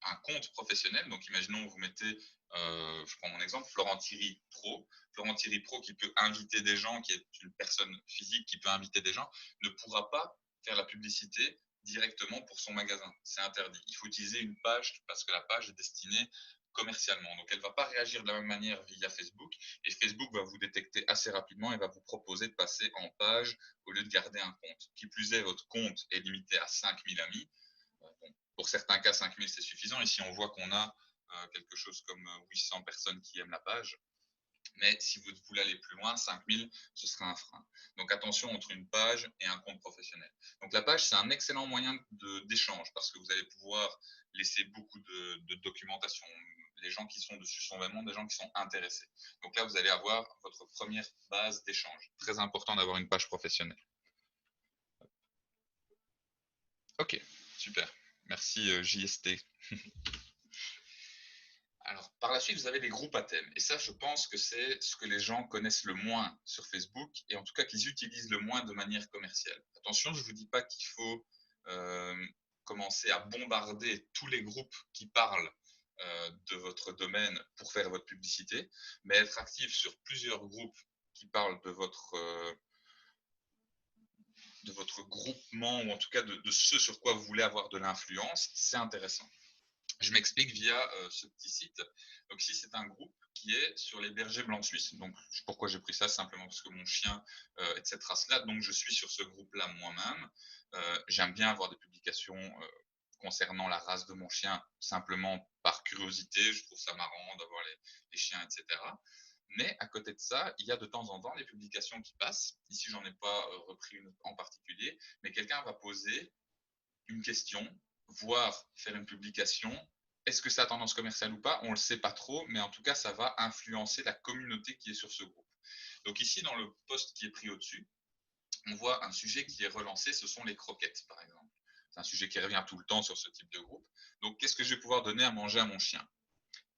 un compte professionnel, donc imaginons vous mettez, je prends mon exemple, Florent Thierry Pro. Florent Thierry Pro qui peut inviter des gens, qui est une personne physique qui peut inviter des gens, ne pourra pas faire la publicité directement pour son magasin. C'est interdit. Il faut utiliser une page parce que la page est destinée commercialement. Donc elle ne va pas réagir de la même manière via Facebook et Facebook va vous détecter assez rapidement et va vous proposer de passer en page au lieu de garder un compte. Qui plus est, votre compte est limité à 5000 amis. Bon, pour certains cas, 5000 c'est suffisant. Ici, on voit qu'on a quelque chose comme 800 personnes qui aiment la page. Mais si vous voulez aller plus loin, 5000, ce sera un frein. Donc attention entre une page et un compte professionnel. Donc la page, c'est un excellent moyen d'échange parce que vous allez pouvoir laisser beaucoup de documentation. Les gens qui sont dessus sont vraiment des gens qui sont intéressés. Donc là, vous allez avoir votre première base d'échange. Très important d'avoir une page professionnelle. Ok, super. Merci JST. Alors, par la suite, vous avez des groupes à thème. Et ça, je pense que c'est ce que les gens connaissent le moins sur Facebook et en tout cas qu'ils utilisent le moins de manière commerciale. Attention, je ne vous dis pas qu'il faut commencer à bombarder tous les groupes qui parlent de votre domaine pour faire votre publicité, mais être actif sur plusieurs groupes qui parlent de votre groupement ou en tout cas de ce sur quoi vous voulez avoir de l'influence, c'est intéressant. Je m'explique via ce petit site. Donc ici, c'est un groupe qui est sur les bergers blancs suisses. Donc pourquoi j'ai pris ça? Simplement parce que mon chien est de cette race-là. Donc je suis sur ce groupe-là moi-même. J'aime bien avoir des publications concernant la race de mon chien, simplement par curiosité. Je trouve ça marrant d'avoir les chiens, etc. Mais à côté de ça, il y a de temps en temps des publications qui passent. Ici, j'en ai pas repris une en particulier, mais quelqu'un va poser une question, voire faire une publication. Est-ce que ça a tendance commerciale ou pas? On ne le sait pas trop, mais en tout cas, ça va influencer la communauté qui est sur ce groupe. Donc ici, dans le post qui est pris au-dessus, on voit un sujet qui est relancé, ce sont les croquettes, par exemple. C'est un sujet qui revient tout le temps sur ce type de groupe. Donc, qu'est-ce que je vais pouvoir donner à manger à mon chien?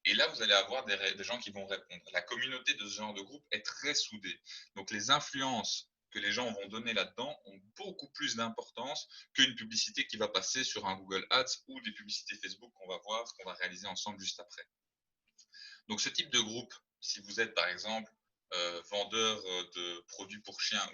Et là, vous allez avoir des gens qui vont répondre. La communauté de ce genre de groupe est très soudée. Donc, les influences que les gens vont donner là-dedans ont beaucoup plus d'importance qu'une publicité qui va passer sur un Google Ads ou des publicités Facebook qu'on va voir, qu'on va réaliser ensemble juste après. Donc, ce type de groupe, si vous êtes par exemple vendeur de produits pour chiens,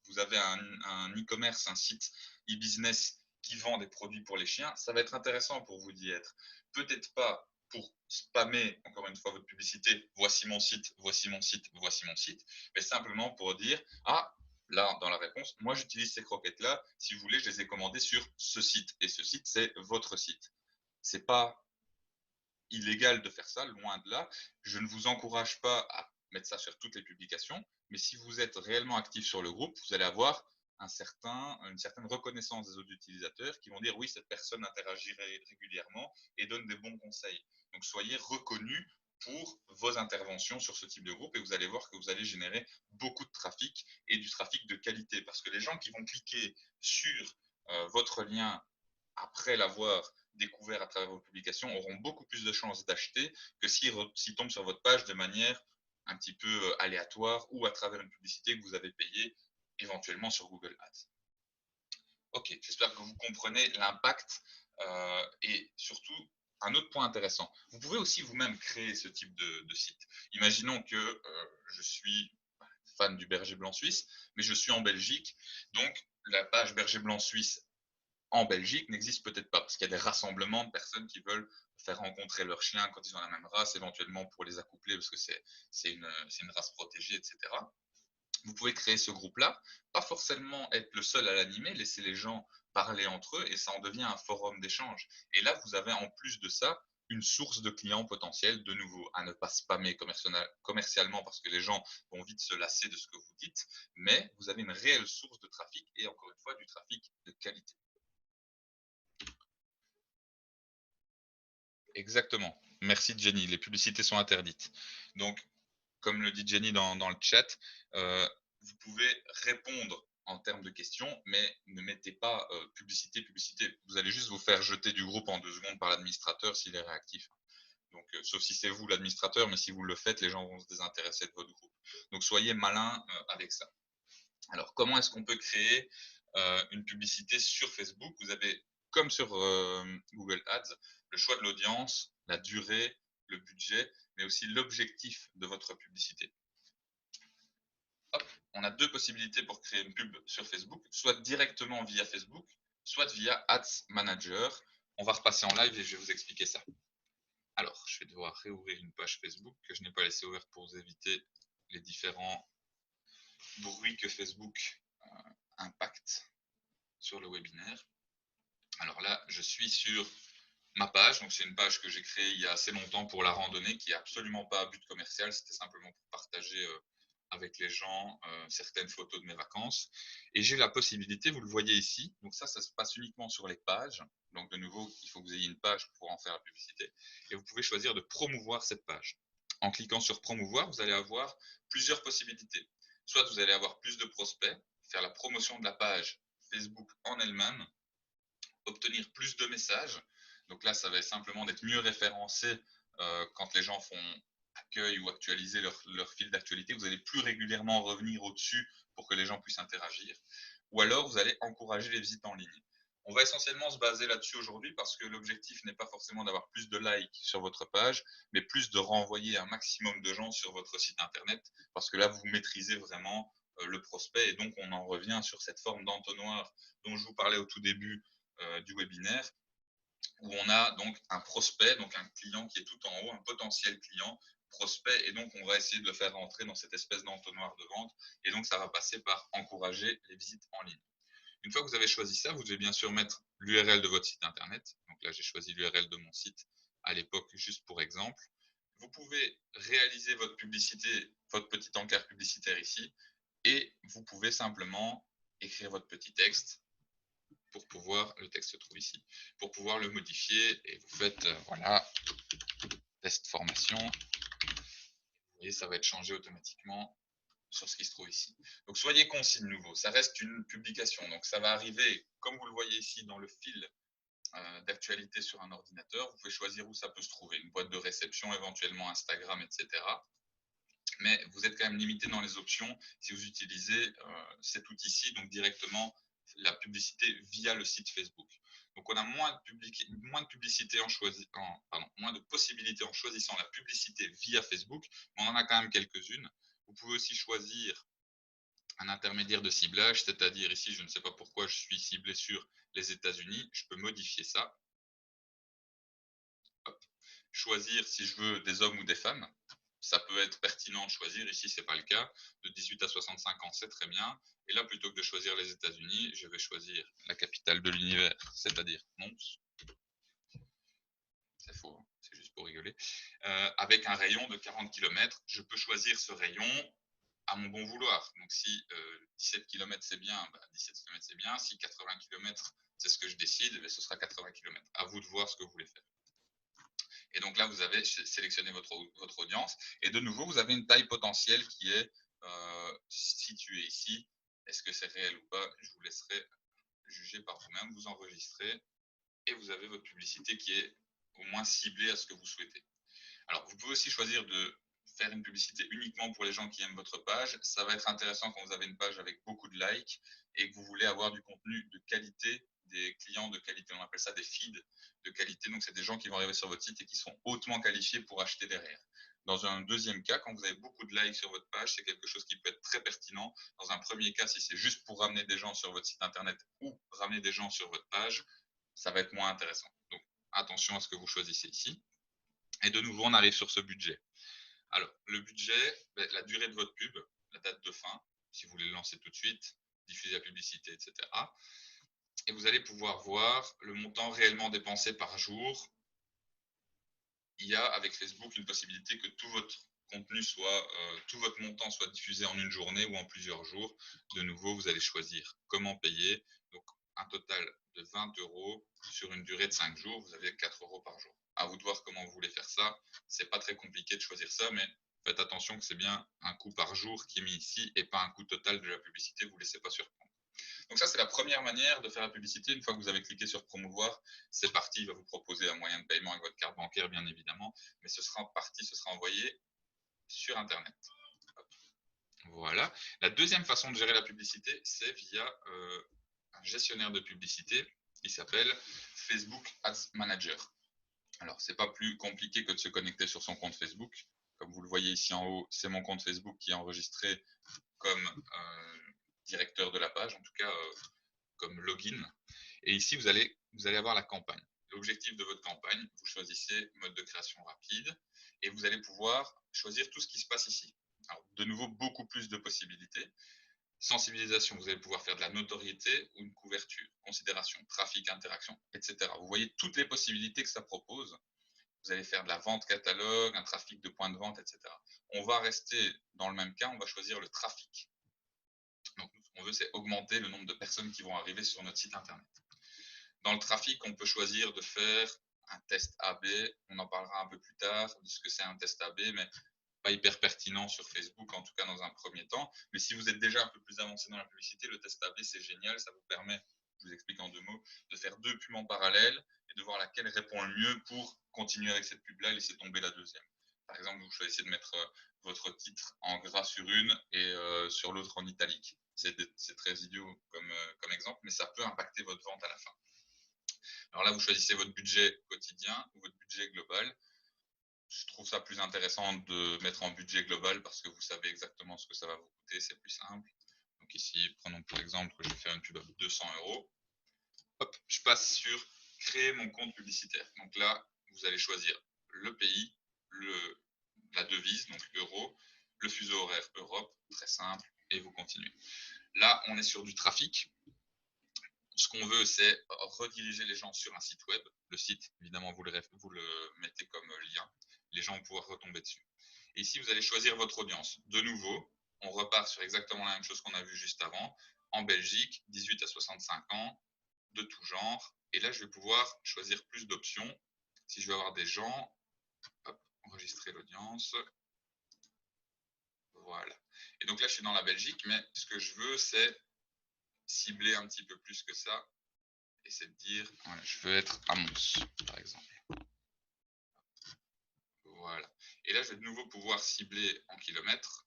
vous avez un e-commerce, un site e-business qui vend des produits pour les chiens, ça va être intéressant pour vous d'y être. Peut-être pas pour spammer, encore une fois, votre publicité, voici mon site, voici mon site, voici mon site, mais simplement pour dire, ah, là, dans la réponse, moi j'utilise ces croquettes-là, si vous voulez, je les ai commandées sur ce site, et ce site, c'est votre site. C'est pas illégal de faire ça, loin de là. Je ne vous encourage pas à mettre ça sur toutes les publications, mais si vous êtes réellement actif sur le groupe, vous allez avoir une certaine reconnaissance des autres utilisateurs qui vont dire oui, cette personne interagit régulièrement et donne des bons conseils. Donc soyez reconnus pour vos interventions sur ce type de groupe et vous allez voir que vous allez générer beaucoup de trafic et du trafic de qualité parce que les gens qui vont cliquer sur votre lien après l'avoir découvert à travers vos publications auront beaucoup plus de chances d'acheter que s'ils tombent sur votre page de manière un petit peu aléatoire ou à travers une publicité que vous avez payée éventuellement sur Google Ads. Ok, j'espère que vous comprenez l'impact et surtout un autre point intéressant. Vous pouvez aussi vous-même créer ce type de site. Imaginons que je suis fan du berger blanc suisse, mais je suis en Belgique, donc la page berger blanc suisse en Belgique n'existe peut-être pas, parce qu'il y a des rassemblements de personnes qui veulent faire rencontrer leurs chiens quand ils ont la même race, éventuellement pour les accoupler, parce que c'est une race protégée, etc. Vous pouvez créer ce groupe-là, pas forcément être le seul à l'animer, laisser les gens parler entre eux, et ça en devient un forum d'échange. Et là, vous avez en plus de ça une source de clients potentiels, de nouveau, à ne pas spammer commercialement, parce que les gens vont vite se lasser de ce que vous dites, mais vous avez une réelle source de trafic, et encore une fois, du trafic de qualité. Exactement. Merci Jenny. Les publicités sont interdites. Donc, comme le dit Jenny dans le chat, vous pouvez répondre en termes de questions, mais ne mettez pas publicité, publicité. Vous allez juste vous faire jeter du groupe en 2 secondes par l'administrateur s'il est réactif. Donc, sauf si c'est vous l'administrateur, mais si vous le faites, les gens vont se désintéresser de votre groupe. Donc, soyez malin avec ça. Alors, comment est-ce qu'on peut créer une publicité sur Facebook? Vous avez, comme sur Google Ads, le choix de l'audience, la durée, le budget, mais aussi l'objectif de votre publicité. Hop, on a 2 possibilités pour créer une pub sur Facebook, soit directement via Facebook, soit via Ads Manager. On va repasser en live et je vais vous expliquer ça. Alors, je vais devoir réouvrir une page Facebook que je n'ai pas laissée ouverte pour vous éviter les différents bruits que Facebook impacte sur le webinaire. Alors là, je suis sur ma page, donc c'est une page que j'ai créée il y a assez longtemps pour la randonnée, qui n'est absolument pas à but commercial, c'était simplement pour partager avec les gens certaines photos de mes vacances. Et j'ai la possibilité, vous le voyez ici, donc ça se passe uniquement sur les pages. Donc de nouveau, il faut que vous ayez une page pour en faire la publicité. Et vous pouvez choisir de promouvoir cette page. En cliquant sur promouvoir, vous allez avoir plusieurs possibilités. Soit vous allez avoir plus de prospects, faire la promotion de la page Facebook en elle-même, obtenir plus de messages. Donc là, ça va être simplement d'être mieux référencé quand les gens font accueil ou actualiser leur fil d'actualité. Vous allez plus régulièrement revenir au-dessus pour que les gens puissent interagir. Ou alors, vous allez encourager les visites en ligne. On va essentiellement se baser là-dessus aujourd'hui parce que l'objectif n'est pas forcément d'avoir plus de likes sur votre page, mais plus de renvoyer un maximum de gens sur votre site internet parce que là, vous maîtrisez vraiment le prospect et donc on en revient sur cette forme d'entonnoir dont je vous parlais au tout début du webinaire, où on a donc un prospect, donc un client qui est tout en haut, un potentiel client, prospect, et donc on va essayer de le faire rentrer dans cette espèce d'entonnoir de vente, et donc ça va passer par encourager les visites en ligne. Une fois que vous avez choisi ça, vous devez bien sûr mettre l'URL de votre site internet. Donc là, j'ai choisi l'URL de mon site à l'époque, juste pour exemple. Vous pouvez réaliser votre publicité, votre petit encart publicitaire ici, et vous pouvez simplement écrire votre petit texte pour pouvoir, le texte se trouve ici, pour pouvoir le modifier et vous faites, voilà, test formation. Vous voyez, ça va être changé automatiquement sur ce qui se trouve ici. Donc soyez concis de nouveau, ça reste une publication, donc ça va arriver, comme vous le voyez ici dans le fil d'actualité sur un ordinateur, vous pouvez choisir où ça peut se trouver, une boîte de réception, éventuellement Instagram, etc. Mais vous êtes quand même limité dans les options si vous utilisez cet outil-ci, donc directement la publicité via le site Facebook. Donc on a moins de publicité moins de possibilités en choisissant la publicité via Facebook, mais on en a quand même quelques-unes. Vous pouvez aussi choisir un intermédiaire de ciblage, c'est-à-dire ici, je ne sais pas pourquoi je suis ciblé sur les États-Unis, je peux modifier ça. Hop. Choisir si je veux des hommes ou des femmes. Ça peut être pertinent de choisir, ici c'est pas le cas, de 18 à 65 ans c'est très bien, et là plutôt que de choisir les États-Unis, je vais choisir la capitale de l'univers, c'est-à-dire Mons. C'est faux, hein, c'est juste juste pour rigoler, avec un rayon de 40 km. Je peux choisir ce rayon à mon bon vouloir. Donc si 17 km c'est bien, 17 km c'est bien. Si 80 km c'est ce que je décide, ce sera 80 km. À vous de voir ce que vous voulez faire. Et donc là, vous avez sélectionné votre audience. Et de nouveau, vous avez une taille potentielle qui est située ici. Est-ce que c'est réel ou pas? Je vous laisserai juger par vous-même. Vous enregistrez et vous avez votre publicité qui est au moins ciblée à ce que vous souhaitez. Alors, vous pouvez aussi choisir de faire une publicité uniquement pour les gens qui aiment votre page. Ça va être intéressant quand vous avez une page avec beaucoup de likes et que vous voulez avoir du contenu de qualité, des clients de qualité. On appelle ça des feeds de qualité. Donc, c'est des gens qui vont arriver sur votre site et qui sont hautement qualifiés pour acheter derrière. Dans un deuxième cas, quand vous avez beaucoup de likes sur votre page, c'est quelque chose qui peut être très pertinent. Dans un premier cas, si c'est juste pour ramener des gens sur votre site internet ou ramener des gens sur votre page, ça va être moins intéressant. Donc, attention à ce que vous choisissez ici. Et de nouveau, on arrive sur ce budget. Alors, le budget, la durée de votre pub, la date de fin, si vous voulez le lancer tout de suite, diffuser la publicité, etc. Et vous allez pouvoir voir le montant réellement dépensé par jour. Il y a avec Facebook une possibilité que tout votre contenu tout votre montant soit diffusé en une journée ou en plusieurs jours. De nouveau, vous allez choisir comment payer. Donc, un total de 20 € sur une durée de 5 jours, vous avez 4 € par jour. À vous de voir comment vous voulez faire ça. C'est pas très compliqué de choisir ça, mais faites attention que c'est bien un coût par jour qui est mis ici et pas un coût total de la publicité. Vous ne laissez pas surprendre. Donc ça, c'est la première manière de faire la publicité. Une fois que vous avez cliqué sur promouvoir, c'est parti. Il va vous proposer un moyen de paiement avec votre carte bancaire, bien évidemment, mais ce sera envoyé sur Internet. Hop. Voilà. La deuxième façon de gérer la publicité, c'est via un gestionnaire de publicité qui s'appelle Facebook Ads Manager. Alors, c'est pas plus compliqué que de se connecter sur son compte Facebook. Comme vous le voyez ici en haut, c'est mon compte Facebook qui est enregistré comme directeur de la page, en tout cas comme login. Et ici, vous allez avoir la campagne. L'objectif de votre campagne, vous choisissez mode de création rapide et vous allez pouvoir choisir tout ce qui se passe ici. Alors, de nouveau, beaucoup plus de possibilités. Sensibilisation, vous allez pouvoir faire de la notoriété ou une couverture, considération, trafic, interaction, etc. Vous voyez toutes les possibilités que ça propose. Vous allez faire de la vente catalogue, un trafic de points de vente, etc. On va rester dans le même cas, on va choisir le trafic. Donc, ce qu'on veut, c'est augmenter le nombre de personnes qui vont arriver sur notre site internet. Dans le trafic, on peut choisir de faire un test AB. On en parlera un peu plus tard de ce que c'est un test AB, mais pas hyper pertinent sur Facebook, en tout cas dans un premier temps. Mais si vous êtes déjà un peu plus avancé dans la publicité, le test AB, c'est génial. Ça vous permet, je vous explique en 2 mots, de faire 2 pubs en parallèle et de voir laquelle répond le mieux pour continuer avec cette pub-là et laisser tomber la deuxième. Par exemple, vous choisissez de mettre votre titre en gras sur une et sur l'autre en italique. C'est très idiot comme exemple, mais ça peut impacter votre vente à la fin. Alors là, vous choisissez votre budget quotidien ou votre budget global. Je trouve ça plus intéressant de mettre en budget global parce que vous savez exactement ce que ça va vous coûter, c'est plus simple. Donc ici, prenons pour exemple que je vais faire une pub à 200 €. Hop, je passe sur créer mon compte publicitaire. Donc là, vous allez choisir le pays, la devise, donc euro, le fuseau horaire Europe, très simple, et vous continuez. Là, on est sur du trafic. Ce qu'on veut, c'est rediriger les gens sur un site web. Le site, évidemment, vous le mettez comme lien. Les gens vont pouvoir retomber dessus. Et ici, vous allez choisir votre audience. De nouveau, on repart sur exactement la même chose qu'on a vu juste avant. En Belgique, 18 à 65 ans, de tout genre. Et là, je vais pouvoir choisir plus d'options. Si je veux avoir des gens, hop, enregistrer l'audience. Voilà. Et donc là, je suis dans la Belgique, mais ce que je veux, c'est cibler un petit peu plus que ça. Et c'est de dire, voilà, je veux être à Mons, par exemple. Voilà. Et là, je vais de nouveau pouvoir cibler en kilomètres.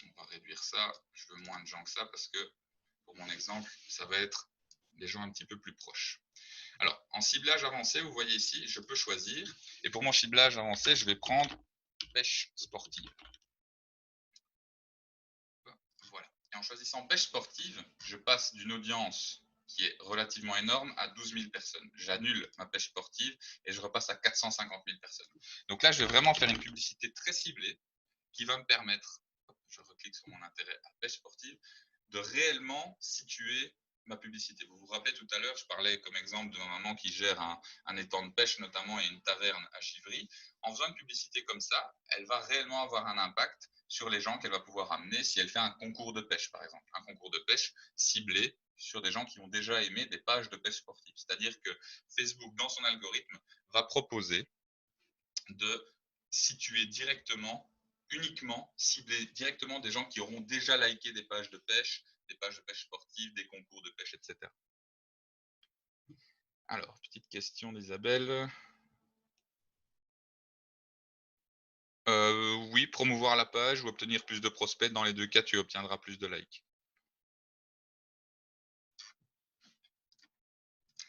On va réduire ça. Je veux moins de gens que ça parce que, pour mon exemple, ça va être des gens un petit peu plus proches. Alors, en ciblage avancé, vous voyez ici, je peux choisir. Et pour mon ciblage avancé, je vais prendre pêche sportive. Voilà. Et en choisissant pêche sportive, je passe d'une audience qui est relativement énorme à 12 000 personnes. J'annule ma pêche sportive et je repasse à 450 000 personnes. Donc là, je vais vraiment faire une publicité très ciblée qui va me permettre, je reclique sur mon intérêt à pêche sportive, de réellement situer ma publicité. Vous vous rappelez tout à l'heure, je parlais comme exemple de ma maman qui gère un étang de pêche notamment et une taverne à Chivry. En faisant une publicité comme ça, elle va réellement avoir un impact sur les gens qu'elle va pouvoir amener si elle fait un concours de pêche, par exemple. Un concours de pêche ciblé sur des gens qui ont déjà aimé des pages de pêche sportive. C'est-à-dire que Facebook, dans son algorithme, va proposer de situer directement, uniquement, cibler directement des gens qui auront déjà liké des pages de pêche sportive, des concours de pêche, etc. Alors, petite question d'Isabelle. Oui, promouvoir la page ou obtenir plus de prospects. Dans les deux cas, tu obtiendras plus de likes.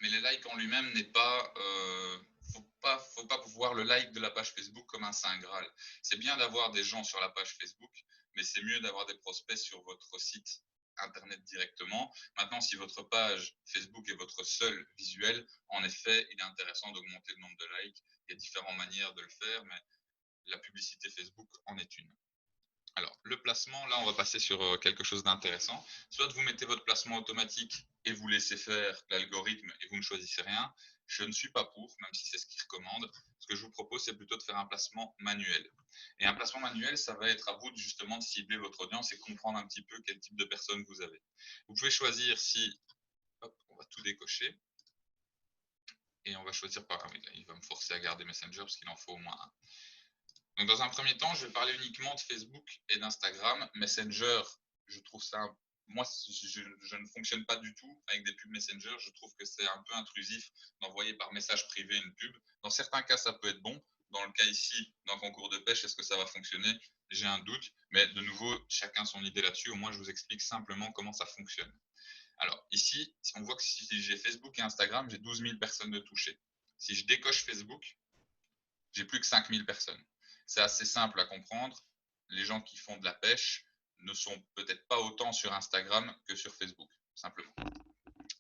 Mais les likes en lui-même n'est pas, faut pas voir le like de la page Facebook comme un saint graal. C'est bien d'avoir des gens sur la page Facebook, mais c'est mieux d'avoir des prospects sur votre site internet directement. Maintenant, si votre page Facebook est votre seul visuel, en effet, il est intéressant d'augmenter le nombre de likes. Il y a différentes manières de le faire, mais la publicité Facebook en est une. Alors, le placement, là, on va passer sur quelque chose d'intéressant. Soit vous mettez votre placement automatique et vous laissez faire l'algorithme et vous ne choisissez rien. Je ne suis pas pour, même si c'est ce qu'il recommande. Ce que je vous propose, c'est plutôt de faire un placement manuel. Et un placement manuel, ça va être à vous justement de cibler votre audience et comprendre un petit peu quel type de personne vous avez. Vous pouvez choisir si... Hop, on va tout décocher. Et on va choisir par... Ah oui, là, il va me forcer à garder Messenger parce qu'il en faut au moins un. Donc, dans un premier temps, je vais parler uniquement de Facebook et d'Instagram. Messenger, je trouve ça. Moi, je ne fonctionne pas du tout avec des pubs Messenger. Je trouve que c'est un peu intrusif d'envoyer par message privé une pub. Dans certains cas, ça peut être bon. Dans le cas ici, d'un concours de pêche, est-ce que ça va fonctionner? J'ai un doute. Mais de nouveau, chacun son idée là-dessus. Au moins, je vous explique simplement comment ça fonctionne. Alors, ici, on voit que si j'ai Facebook et Instagram, j'ai 12 000 personnes de touchées. Si je décoche Facebook, j'ai plus que 5 000 personnes. C'est assez simple à comprendre. Les gens qui font de la pêche ne sont peut-être pas autant sur Instagram que sur Facebook, simplement.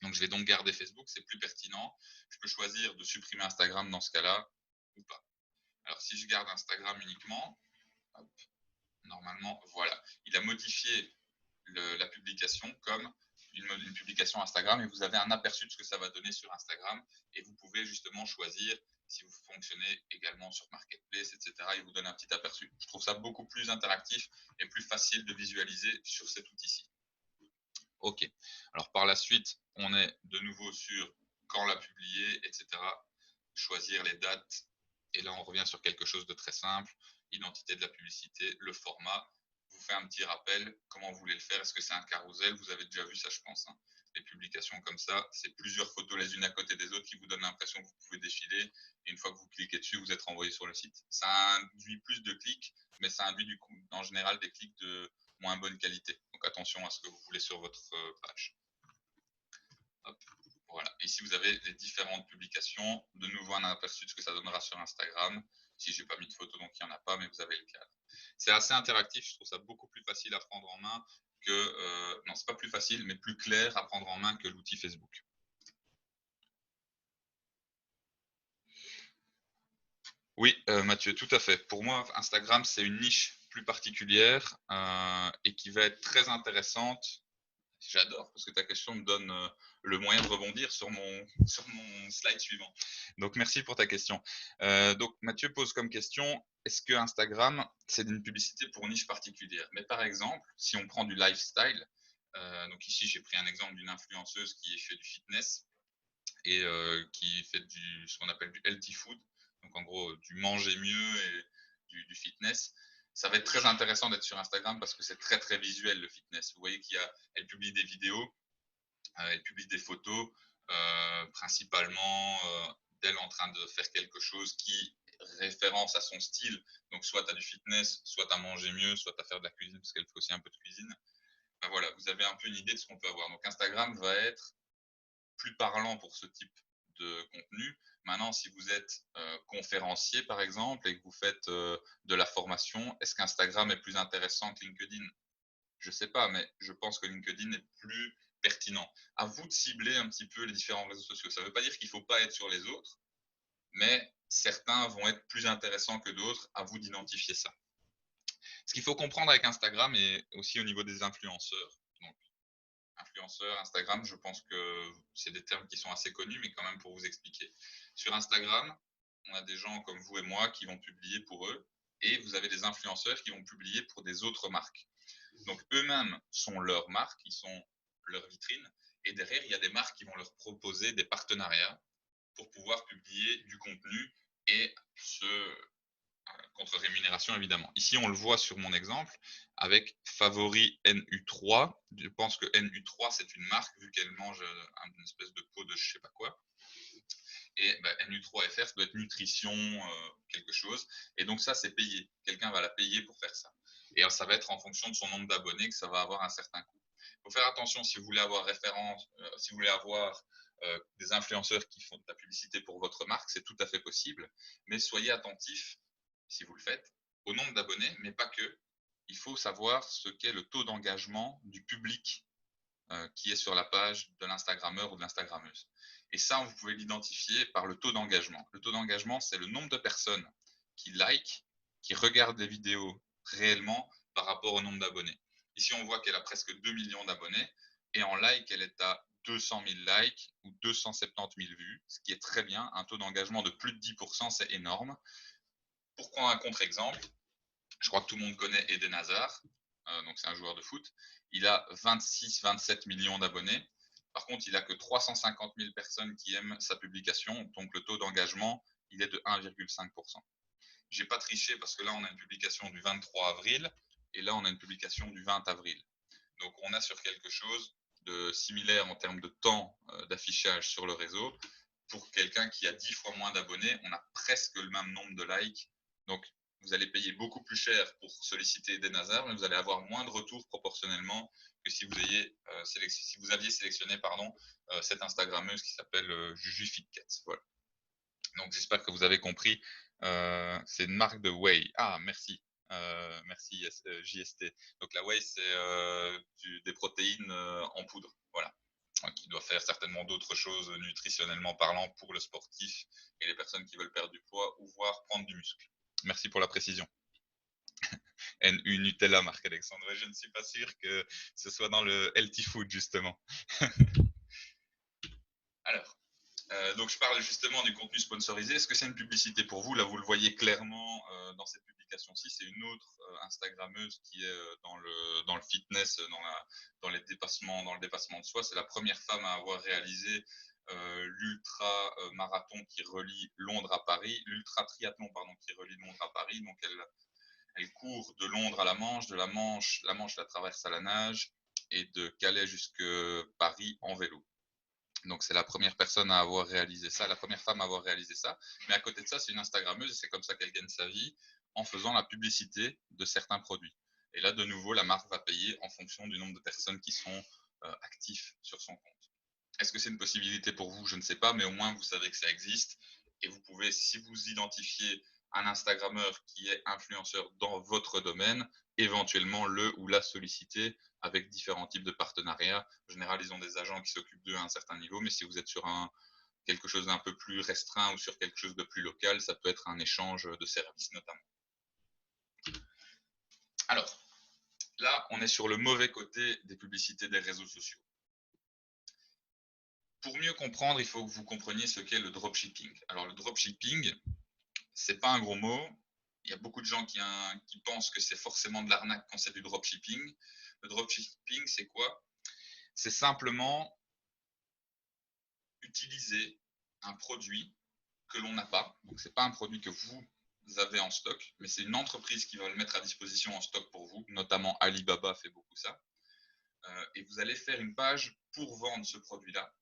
Donc, je vais donc garder Facebook, c'est plus pertinent. Je peux choisir de supprimer Instagram dans ce cas-là ou pas. Alors, si je garde Instagram uniquement, hop, normalement, voilà. Il a modifié la publication comme une publication Instagram et vous avez un aperçu de ce que ça va donner sur Instagram et vous pouvez justement choisir si vous fonctionnez également sur Marketplace, etc. Il vous donne un petit aperçu. Je trouve ça beaucoup plus interactif et plus facile de visualiser sur cet outil-ci. Ok. Alors par la suite, on est de nouveau sur quand la publier, etc. Choisir les dates. Et là, on revient sur quelque chose de très simple. Identité de la publicité, le format. Vous faites un petit rappel, comment vous voulez le faire. Est-ce que c'est un carrousel? Vous avez déjà vu ça, je pense. Hein. Les publications comme ça, c'est plusieurs photos les unes à côté des autres qui vous donnent l'impression que vous pouvez défiler. Et une fois que vous cliquez dessus, vous êtes renvoyé sur le site. Ça induit plus de clics, mais ça induit du coup, en général des clics de moins bonne qualité. Donc attention à ce que vous voulez sur votre page. Hop, voilà. Ici, vous avez les différentes publications. De nouveau, un aperçu de ce que ça donnera sur Instagram. Si je n'ai pas mis de photo, donc il n'y en a pas, mais vous avez le cadre. C'est assez interactif. Je trouve ça beaucoup plus facile à prendre en main que... non, c'est pas plus facile, mais plus clair à prendre en main que l'outil Facebook. Oui, Mathieu, tout à fait. Pour moi, Instagram, c'est une niche plus particulière et qui va être très intéressante. J'adore, parce que ta question me donne le moyen de rebondir sur mon slide suivant. Donc, merci pour ta question. Donc, Mathieu pose comme question, est-ce que Instagram, c'est une publicité pour une niche particulière? Mais par exemple, si on prend du lifestyle, donc ici, j'ai pris un exemple d'une influenceuse qui fait du fitness et qui fait ce qu'on appelle du healthy food, donc en gros, du manger mieux et du fitness. Ça va être très intéressant d'être sur Instagram parce que c'est très très visuel le fitness. Vous voyez qu'elle publie des vidéos, elle publie des photos, principalement d'elle en train de faire quelque chose qui référence à son style. Donc soit à du fitness, soit à manger mieux, soit à faire de la cuisine parce qu'elle fait aussi un peu de cuisine. Ben voilà, vous avez un peu une idée de ce qu'on peut avoir. Donc Instagram va être plus parlant pour ce type de contenu. Maintenant, si vous êtes conférencier, par exemple, et que vous faites de la formation, est-ce qu'Instagram est plus intéressant que LinkedIn? Je ne sais pas, mais je pense que LinkedIn est plus pertinent. À vous de cibler un petit peu les différents réseaux sociaux. Ça ne veut pas dire qu'il ne faut pas être sur les autres, mais certains vont être plus intéressants que d'autres. À vous d'identifier ça. Ce qu'il faut comprendre avec Instagram et aussi au niveau des influenceurs. Donc, influenceurs, Instagram, je pense que c'est des termes qui sont assez connus, mais quand même pour vous expliquer. Sur Instagram, on a des gens comme vous et moi qui vont publier pour eux, et vous avez des influenceurs qui vont publier pour des autres marques. Donc eux-mêmes sont leurs marques, ils sont leur vitrine, et derrière, il y a des marques qui vont leur proposer des partenariats pour pouvoir publier du contenu et ce contre rémunération évidemment. Ici, on le voit sur mon exemple avec Favori NU3. Je pense que NU3, c'est une marque vu qu'elle mange une espèce de pot de je sais pas quoi. Et NU3FR, ça doit être nutrition, quelque chose. Et donc ça, c'est payé. Quelqu'un va la payer pour faire ça. Et ça va être en fonction de son nombre d'abonnés que ça va avoir un certain coût. Il faut faire attention si vous voulez avoir référence, si vous voulez avoir des influenceurs qui font de la publicité pour votre marque, c'est tout à fait possible. Mais soyez attentifs, si vous le faites, au nombre d'abonnés, mais pas que. Il faut savoir ce qu'est le taux d'engagement du public qui est sur la page de l'Instagrammeur ou de l'Instagrammeuse. Et ça, vous pouvez l'identifier par le taux d'engagement. Le taux d'engagement, c'est le nombre de personnes qui like, qui regardent les vidéos réellement par rapport au nombre d'abonnés. Ici, on voit qu'elle a presque 2 millions d'abonnés et en like, elle est à 200 000 likes ou 270 000 vues, ce qui est très bien. Un taux d'engagement de plus de 10%, c'est énorme. Pour prendre un contre-exemple, je crois que tout le monde connaît Eden Hazard, donc c'est un joueur de foot. Il a 26-27 millions d'abonnés. Par contre, il n'a que 350 000 personnes qui aiment sa publication, donc le taux d'engagement, il est de 1,5%. Je n'ai pas triché parce que là, on a une publication du 23 avril et là, on a une publication du 20 avril. Donc, on a sur quelque chose de similaire en termes de temps d'affichage sur le réseau. Pour quelqu'un qui a 10 fois moins d'abonnés, on a presque le même nombre de likes. Donc, vous allez payer beaucoup plus cher pour solliciter des Hazard, mais vous allez avoir moins de retours proportionnellement que si vous aviez sélectionné cette Instagrammeuse qui s'appelle Juju Fitcat. Voilà. Donc j'espère que vous avez compris. C'est une marque de whey. Ah, merci. Merci JST. Donc la whey, c'est des protéines en poudre. Voilà. Qui doit faire certainement d'autres choses nutritionnellement parlant pour le sportif et les personnes qui veulent perdre du poids ou voire prendre du muscle. Merci pour la précision. NU Nutella, Marc-Alexandre. Je ne suis pas sûr que ce soit dans le healthy food, justement. Alors, donc je parle justement du contenu sponsorisé. Est-ce que c'est une publicité pour vous? Là, vous le voyez clairement dans cette publication-ci. C'est une autre Instagrammeuse qui est dans le fitness, dans le dépassement de soi. C'est la première femme à avoir réalisé l'ultra marathon qui relie Londres à Paris, l'ultra triathlon pardon qui relie Londres à Paris. Donc elle court de Londres à la Manche, de la Manche la traverse à la nage et de Calais jusqu'à Paris en vélo. Donc c'est la première personne à avoir réalisé ça, la première femme à avoir réalisé ça. Mais à côté de ça, c'est une Instagrammeuse et c'est comme ça qu'elle gagne sa vie en faisant la publicité de certains produits. Et là, de nouveau, la marque va payer en fonction du nombre de personnes qui sont actifs sur son compte. Est-ce que c'est une possibilité pour vous? Je ne sais pas, mais au moins vous savez que ça existe. Et vous pouvez, si vous identifiez un Instagrammeur qui est influenceur dans votre domaine, éventuellement le ou la solliciter avec différents types de partenariats. En général, ils ont des agents qui s'occupent d'eux à un certain niveau, mais si vous êtes sur quelque chose d'un peu plus restreint ou sur quelque chose de plus local, ça peut être un échange de services notamment. Alors, là, on est sur le mauvais côté des publicités des réseaux sociaux. Pour mieux comprendre, il faut que vous compreniez ce qu'est le dropshipping. Alors, le dropshipping, c'est pas un gros mot. Il y a beaucoup de gens qui pensent que c'est forcément de l'arnaque quand c'est du dropshipping. Le dropshipping, c'est quoi? C'est simplement utiliser un produit que l'on n'a pas. Donc, ce n'est pas un produit que vous avez en stock, mais c'est une entreprise qui va le mettre à disposition en stock pour vous. Notamment Alibaba fait beaucoup ça. Et vous allez faire une page pour vendre ce produit-là.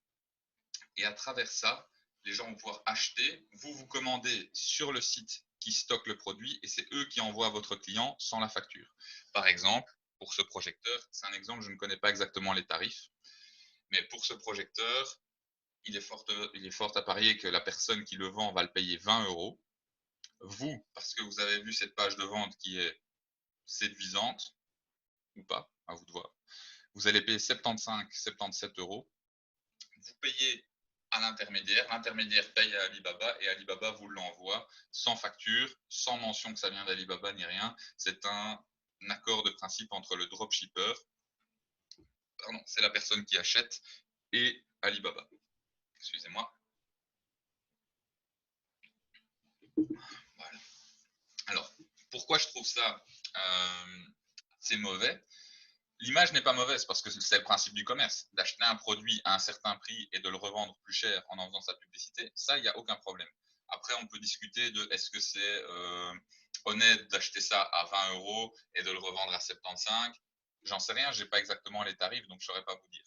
Et à travers ça, les gens vont pouvoir acheter. Vous commandez sur le site qui stocke le produit et c'est eux qui envoient à votre client sans la facture. Par exemple, pour ce projecteur, c'est un exemple, je ne connais pas exactement les tarifs, mais pour ce projecteur, il est fort à parier que la personne qui le vend va le payer 20 €. Vous, parce que vous avez vu cette page de vente qui est séduisante, ou pas, à vous de voir, vous allez payer 75-77 €. Vous payez à l'intermédiaire, l'intermédiaire paye à Alibaba et Alibaba vous l'envoie sans facture, sans mention que ça vient d'Alibaba ni rien. C'est un accord de principe entre le dropshipper pardon, c'est la personne qui achète et Alibaba. Excusez-moi. Voilà. Alors, pourquoi je trouve ça c'est mauvais? L'image n'est pas mauvaise parce que c'est le principe du commerce. D'acheter un produit à un certain prix et de le revendre plus cher en faisant sa publicité, ça, il n'y a aucun problème. Après, on peut discuter de est-ce que c'est honnête d'acheter ça à 20 euros et de le revendre à 75. J'en sais rien, je n'ai pas exactement les tarifs, donc je ne saurais pas vous dire.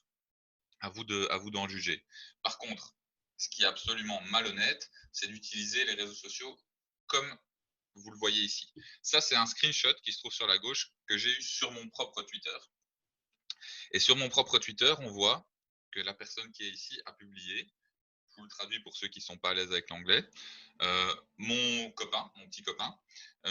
À vous d'en juger. Par contre, ce qui est absolument malhonnête, c'est d'utiliser les réseaux sociaux comme vous le voyez ici. Ça, c'est un screenshot qui se trouve sur la gauche que j'ai eu sur mon propre Twitter. Et sur mon propre Twitter, on voit que la personne qui est ici a publié, je vous le traduis pour ceux qui ne sont pas à l'aise avec l'anglais, mon copain, mon petit copain,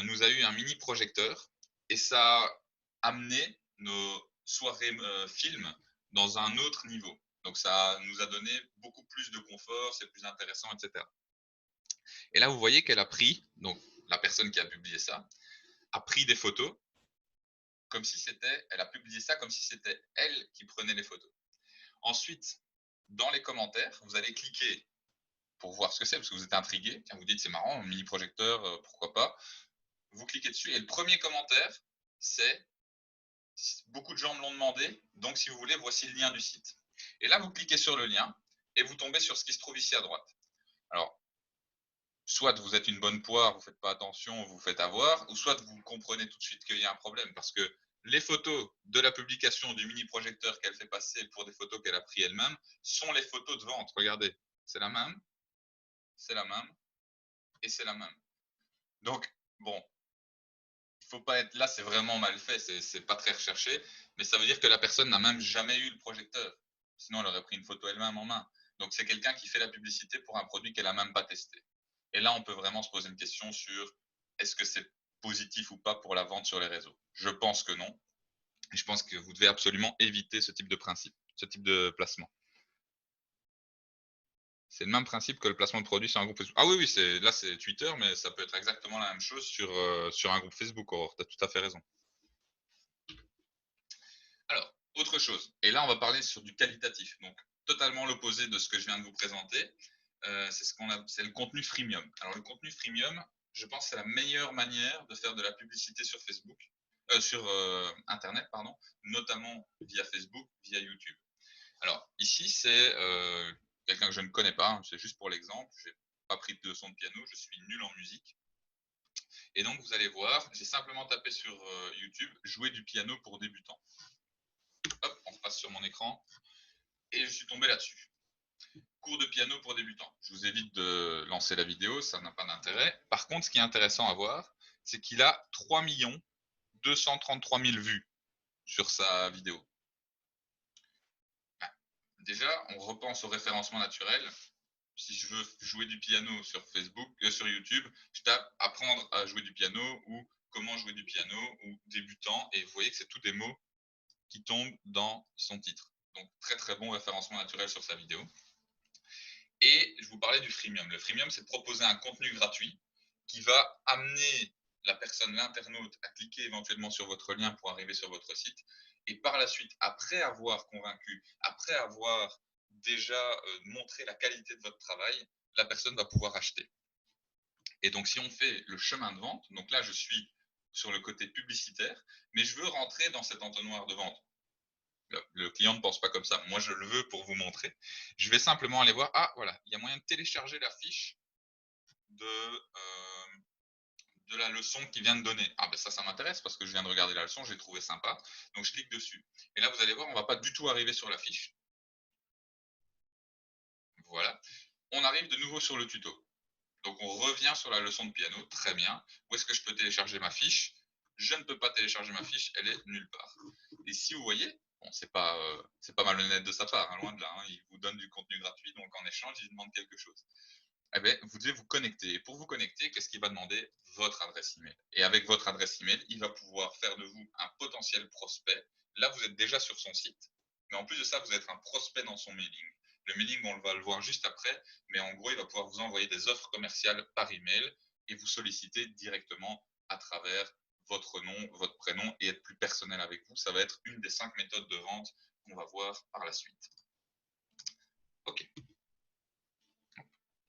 nous a eu un mini projecteur et ça a amené nos soirées films dans un autre niveau. Donc ça nous a donné beaucoup plus de confort, c'est plus intéressant, etc. Et là, vous voyez qu'elle a pris, donc la personne qui a publié ça, a pris des photos comme si c'était, elle a publié ça comme si c'était elle qui prenait les photos. Ensuite, dans les commentaires, vous allez cliquer pour voir ce que c'est, parce que vous êtes intrigué. Vous dites, c'est marrant, un mini projecteur, pourquoi pas. Vous cliquez dessus et le premier commentaire, c'est beaucoup de gens me l'ont demandé, donc si vous voulez, voici le lien du site. Et là, vous cliquez sur le lien et vous tombez sur ce qui se trouve ici à droite. Alors, soit vous êtes une bonne poire, vous ne faites pas attention, vous faites avoir, ou soit vous comprenez tout de suite qu'il y a un problème, parce que les photos de la publication du mini projecteur qu'elle fait passer pour des photos qu'elle a prises elle-même sont les photos de vente. Regardez, c'est la même, et c'est la même. Donc, bon, il faut pas être là, c'est vraiment mal fait, c'est pas très recherché, mais ça veut dire que la personne n'a même jamais eu le projecteur. Sinon, elle aurait pris une photo elle-même en main. Donc, c'est quelqu'un qui fait la publicité pour un produit qu'elle n'a même pas testé. Et là, on peut vraiment se poser une question sur est-ce que c'est positif ou pas pour la vente sur les réseaux. Je pense que non. Et je pense que vous devez absolument éviter ce type de principe, ce type de placement. C'est le même principe que le placement de produits sur un groupe Facebook. Ah oui, oui, là c'est Twitter, mais ça peut être exactement la même chose sur un groupe Facebook, Aurore. Tu as tout à fait raison. Alors, autre chose. Et là, on va parler sur du qualitatif. Donc, totalement l'opposé de ce que je viens de vous présenter. C'est le contenu freemium. Alors, le contenu freemium, je pense que c'est la meilleure manière de faire de la publicité sur Facebook, sur Internet, pardon, notamment via Facebook, via YouTube. Alors, ici, c'est quelqu'un que je ne connais pas, hein, c'est juste pour l'exemple. Je n'ai pas pris de leçon de piano, je suis nul en musique. Et donc, vous allez voir, j'ai simplement tapé sur YouTube « Jouer du piano pour débutants ». Hop, on repasse sur mon écran. Et je suis tombé là-dessus. Cours de piano pour débutants. Je vous évite de lancer la vidéo, ça n'a pas d'intérêt. Par contre, ce qui est intéressant à voir, c'est qu'il a 3 233 000 vues sur sa vidéo. Déjà, on repense au référencement naturel. Si je veux jouer du piano sur Facebook, sur YouTube, je tape apprendre à jouer du piano ou comment jouer du piano ou débutant, et vous voyez que c'est tous des mots qui tombent dans son titre. Donc très très bon référencement naturel sur sa vidéo. Et je vous parlais du freemium. Le freemium, c'est de proposer un contenu gratuit qui va amener la personne, l'internaute, à cliquer éventuellement sur votre lien pour arriver sur votre site. Et par la suite, après avoir convaincu, après avoir déjà montré la qualité de votre travail, la personne va pouvoir acheter. Et donc, si on fait le chemin de vente, donc là, je suis sur le côté publicitaire, mais je veux rentrer dans cet entonnoir de vente. Le client ne pense pas comme ça. Moi, je le veux pour vous montrer. Je vais simplement aller voir. Ah, voilà, il y a moyen de télécharger la fiche de la leçon qu'il vient de donner. Ah, ben ça m'intéresse parce que je viens de regarder la leçon, j'ai trouvé sympa. Donc, je clique dessus. Et là, vous allez voir, on ne va pas du tout arriver sur la fiche. Voilà. On arrive de nouveau sur le tuto. Donc, on revient sur la leçon de piano. Très bien. Où est-ce que je peux télécharger ma fiche? Je ne peux pas télécharger ma fiche, elle est nulle part. Et si vous voyez, bon, c'est pas malhonnête de sa part, hein, loin de là. Hein, il vous donne du contenu gratuit, donc en échange, il demande quelque chose. Eh bien, vous devez vous connecter. Et pour vous connecter, qu'est-ce qu'il va demander? Votre adresse email. Et avec votre adresse email, il va pouvoir faire de vous un potentiel prospect. Là, vous êtes déjà sur son site. Mais en plus de ça, vous êtes un prospect dans son mailing. Le mailing, on va le voir juste après. Mais en gros, il va pouvoir vous envoyer des offres commerciales par email et vous solliciter directement à travers votre nom, votre prénom et être plus personnel avec vous. Ça va être une des 5 méthodes de vente qu'on va voir par la suite. Ok.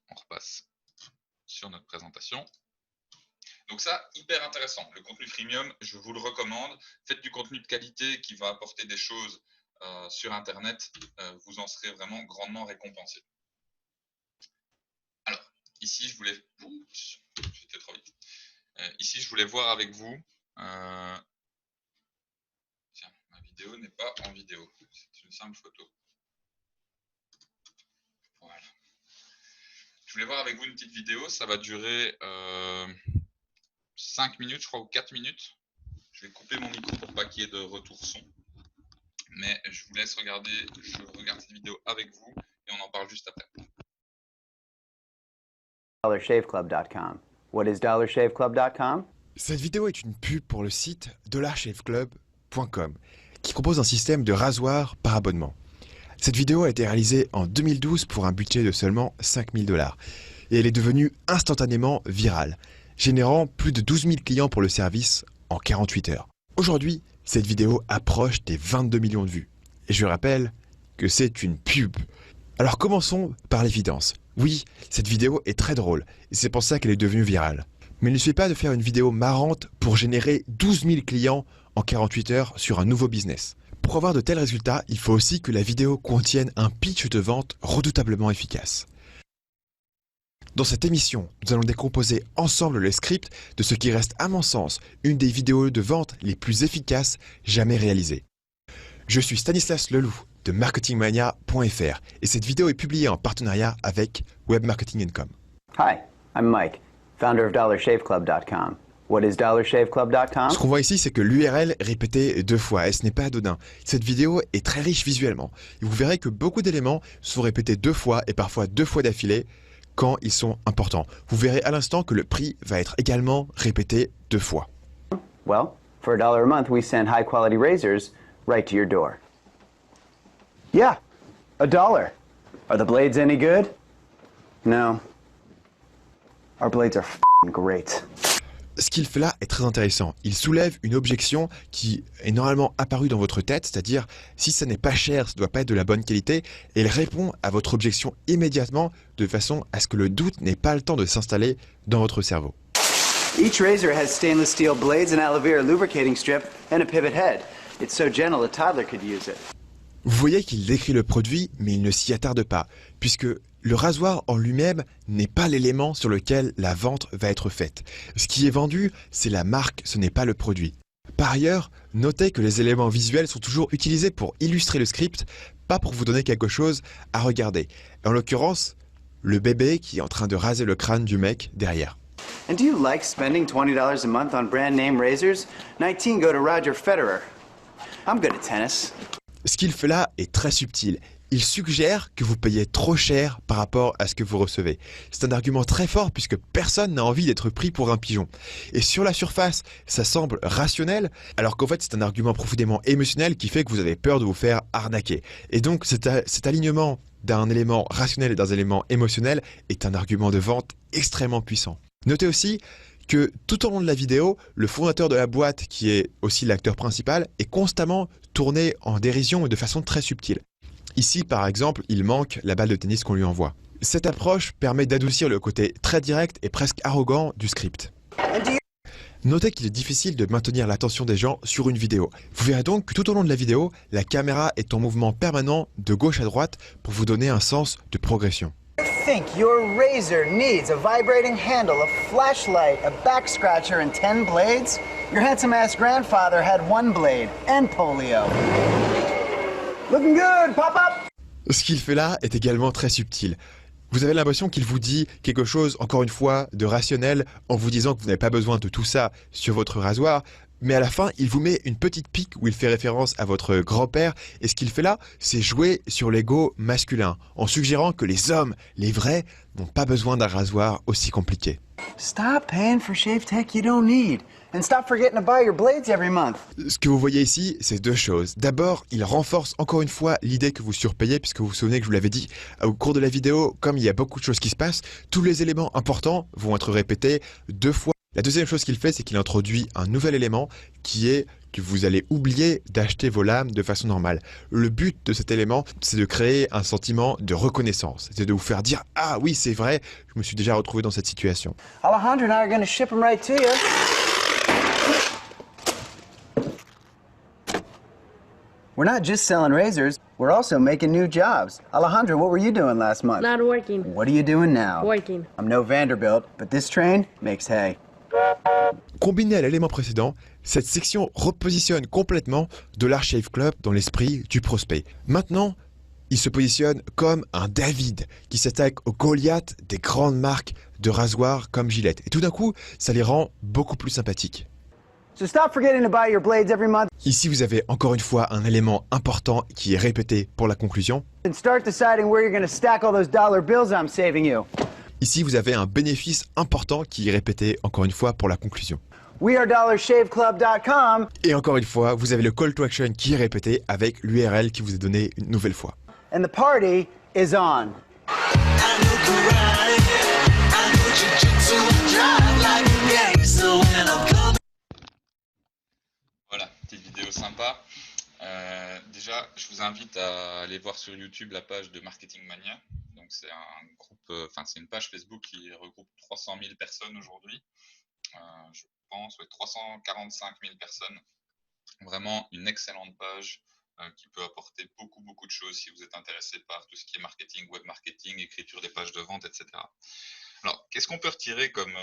On repasse sur notre présentation. Donc ça, hyper intéressant. Le contenu freemium, je vous le recommande. Faites du contenu de qualité qui va apporter des choses sur Internet. Vous en serez vraiment grandement récompensé. Alors, ici, je voulais... J'étais trop vite. Ici, je voulais voir avec vous... Tiens, ma vidéo n'est pas en vidéo. C'est une simple photo. Voilà. Je voulais voir avec vous une petite vidéo. Ça va durer 5 minutes, je crois, ou 4 minutes. Je vais couper mon micro pour pas qu'il y ait de retour son. Mais je vous laisse regarder. Je regarde cette vidéo avec vous et on en parle juste après. DollarShaveClub.com. What is DollarShaveClub.com? Cette vidéo est une pub pour le site DollarShaveClub.com qui propose un système de rasoir par abonnement. Cette vidéo a été réalisée en 2012 pour un budget de seulement 5 000 $ et elle est devenue instantanément virale, générant plus de 12 000 clients pour le service en 48 heures. Aujourd'hui, cette vidéo approche des 22 millions de vues. Et je rappelle que c'est une pub. Alors commençons par l'évidence. Oui, cette vidéo est très drôle et c'est pour ça qu'elle est devenue virale. Mais il ne suffit pas de faire une vidéo marrante pour générer 12 000 clients en 48 heures sur un nouveau business. Pour avoir de tels résultats, il faut aussi que la vidéo contienne un pitch de vente redoutablement efficace. Dans cette émission, nous allons décomposer ensemble le script de ce qui reste à mon sens une des vidéos de vente les plus efficaces jamais réalisées. Je suis Stanislas Leloup de marketingmania.fr et cette vidéo est publiée en partenariat avec Webmarketing.com. Hi, I'm Mike, founder of DollarShaveClub.com. What is DollarShaveClub.com? Ce qu'on voit ici, c'est que l'URL est répétée 2 fois et ce n'est pas anodin. Cette vidéo est très riche visuellement et vous verrez que beaucoup d'éléments sont répétés 2 fois et parfois 2 fois d'affilée quand ils sont importants. Vous verrez à l'instant que le prix va être également répété 2 fois. Well, for $1 a month, we send high-quality razors right to your door. Yeah, $1. Are the blades any good? No. Our blades are f***ing great. Ce qu'il fait là est très intéressant. Il soulève une objection qui est normalement apparue dans votre tête, c'est-à-dire si ça n'est pas cher, ça ne doit pas être de la bonne qualité, et il répond à votre objection immédiatement de façon à ce que le doute n'ait pas le temps de s'installer dans votre cerveau. Each razor has stainless steel blades, an aloe vera lubricating strip, and a pivot head. It's so gentle a toddler could use it. Vous voyez qu'il décrit le produit, mais il ne s'y attarde pas, puisque le rasoir en lui-même n'est pas l'élément sur lequel la vente va être faite. Ce qui est vendu, c'est la marque, ce n'est pas le produit. Par ailleurs, notez que les éléments visuels sont toujours utilisés pour illustrer le script, pas pour vous donner quelque chose à regarder. En l'occurrence, le bébé qui est en train de raser le crâne du mec derrière. And do you like spending $20 a month on brand name razors? 19 go to Roger Federer. I'm good at tennis. Ce qu'il fait là est très subtil. Il suggère que vous payez trop cher par rapport à ce que vous recevez. C'est un argument très fort puisque personne n'a envie d'être pris pour un pigeon. Et sur la surface, ça semble rationnel, alors qu'en fait c'est un argument profondément émotionnel qui fait que vous avez peur de vous faire arnaquer. Et donc cet alignement d'un élément rationnel et d'un élément émotionnel est un argument de vente extrêmement puissant. Notez aussi que tout au long de la vidéo, le fondateur de la boîte, qui est aussi l'acteur principal, est constamment tourné en dérision et de façon très subtile. Ici, par exemple, il manque la balle de tennis qu'on lui envoie. Cette approche permet d'adoucir le côté très direct et presque arrogant du script. Notez qu'il est difficile de maintenir l'attention des gens sur une vidéo. Vous verrez donc que tout au long de la vidéo, la caméra est en mouvement permanent de gauche à droite pour vous donner un sens de progression. I think your razor needs a vibrating handle, a flashlight, a back scratcher, and 10 blades? Your handsome-ass grandfather had 1 blade and polio. Looking good, pop up! Ce qu'il fait là est également très subtil. Vous avez l'impression qu'il vous dit quelque chose, encore une fois, de rationnel en vous disant que vous n'avez pas besoin de tout ça sur votre rasoir, mais à la fin, il vous met une petite pique où il fait référence à votre grand-père, et ce qu'il fait là, c'est jouer sur l'ego masculin, en suggérant que les hommes, les vrais, n'ont pas besoin d'un rasoir aussi compliqué. Stop paying for shave tech you don't need. And stop forgetting to buy your blades every month. Ce que vous voyez ici, c'est 2 choses. D'abord, il renforce encore une fois l'idée que vous surpayez, puisque vous vous souvenez que je vous l'avais dit au cours de la vidéo, comme il y a beaucoup de choses qui se passent, tous les éléments importants vont être répétés 2 fois. La deuxième chose qu'il fait, c'est qu'il introduit un nouvel élément qui est que vous allez oublier d'acheter vos lames de façon normale. Le but de cet élément, c'est de créer un sentiment de reconnaissance. C'est de vous faire dire « Ah oui, c'est vrai, je me suis déjà retrouvé dans cette situation. » Alejandro and I are going to ship them right to you. We're not just selling razors, we're also making new jobs. Alejandro, what were you doing last month? Not working. What are you doing now? Working. I'm no Vanderbilt, but this train makes hay. Combiné à l'élément précédent, cette section repositionne complètement Dollar Shave Club dans l'esprit du prospect. Maintenant, il se positionne comme un David qui s'attaque au Goliath des grandes marques de rasoirs comme Gillette. Et tout d'un coup, ça les rend beaucoup plus sympathiques. So stop forgetting to buy your blades every month Ici, vous avez encore une fois un élément important qui est répété pour la conclusion. and start deciding where you're going to stack all those dollar bills I'm saving you. Ici, vous avez un bénéfice important qui est répété encore une fois pour la conclusion. WeAreDollarShaveClub.com Et encore une fois, vous avez le call to action qui est répété avec l'URL qui vous est donné une nouvelle fois. and the party is on. Voilà, petite vidéo sympa. Déjà, je vous invite à aller voir sur YouTube la page de Marketing Mania. Donc, c'est un groupe, c'est une page Facebook qui regroupe 300 000 personnes aujourd'hui. Je pense, 345 000 personnes. Vraiment une excellente page qui peut apporter beaucoup de choses si vous êtes intéressé par tout ce qui est marketing, web marketing, écriture des pages de vente, etc. Alors, qu'est-ce qu'on peut retirer comme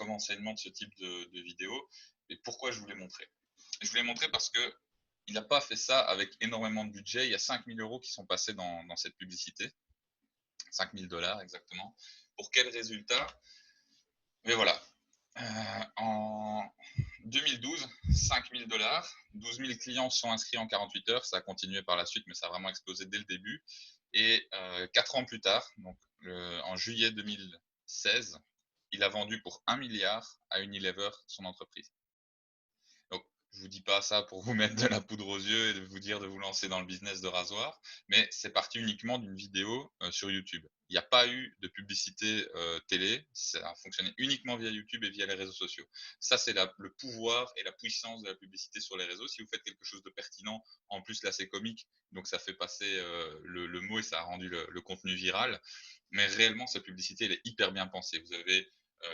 enseignement de ce type de vidéo et pourquoi je vous l'ai montré? Je vous l'ai montré parce que il n'a pas fait ça avec énormément de budget. Il y a 5 000 € qui sont passés dans cette publicité. 5 000 $ exactement. Pour quel résultat? Mais voilà. En 2012, 5 000 $, 12 000 clients sont inscrits en 48 heures. Ça a continué par la suite, mais ça a vraiment explosé dès le début. Et 4 ans plus tard, donc en juillet 2016, il a vendu pour 1 milliard à Unilever son entreprise. Donc, je vous dis pas ça pour vous mettre de la poudre aux yeux et de vous dire de vous lancer dans le business de rasoir, mais c'est parti uniquement d'une vidéo sur YouTube. Il n'y a pas eu de publicité télé, ça a fonctionné uniquement via YouTube et via les réseaux sociaux. Ça, c'est le pouvoir et la puissance de la publicité sur les réseaux. Si vous faites quelque chose de pertinent, en plus là c'est comique, donc ça fait passer le mot et ça a rendu le contenu viral. Mais réellement, cette publicité, elle est hyper bien pensée. Vous avez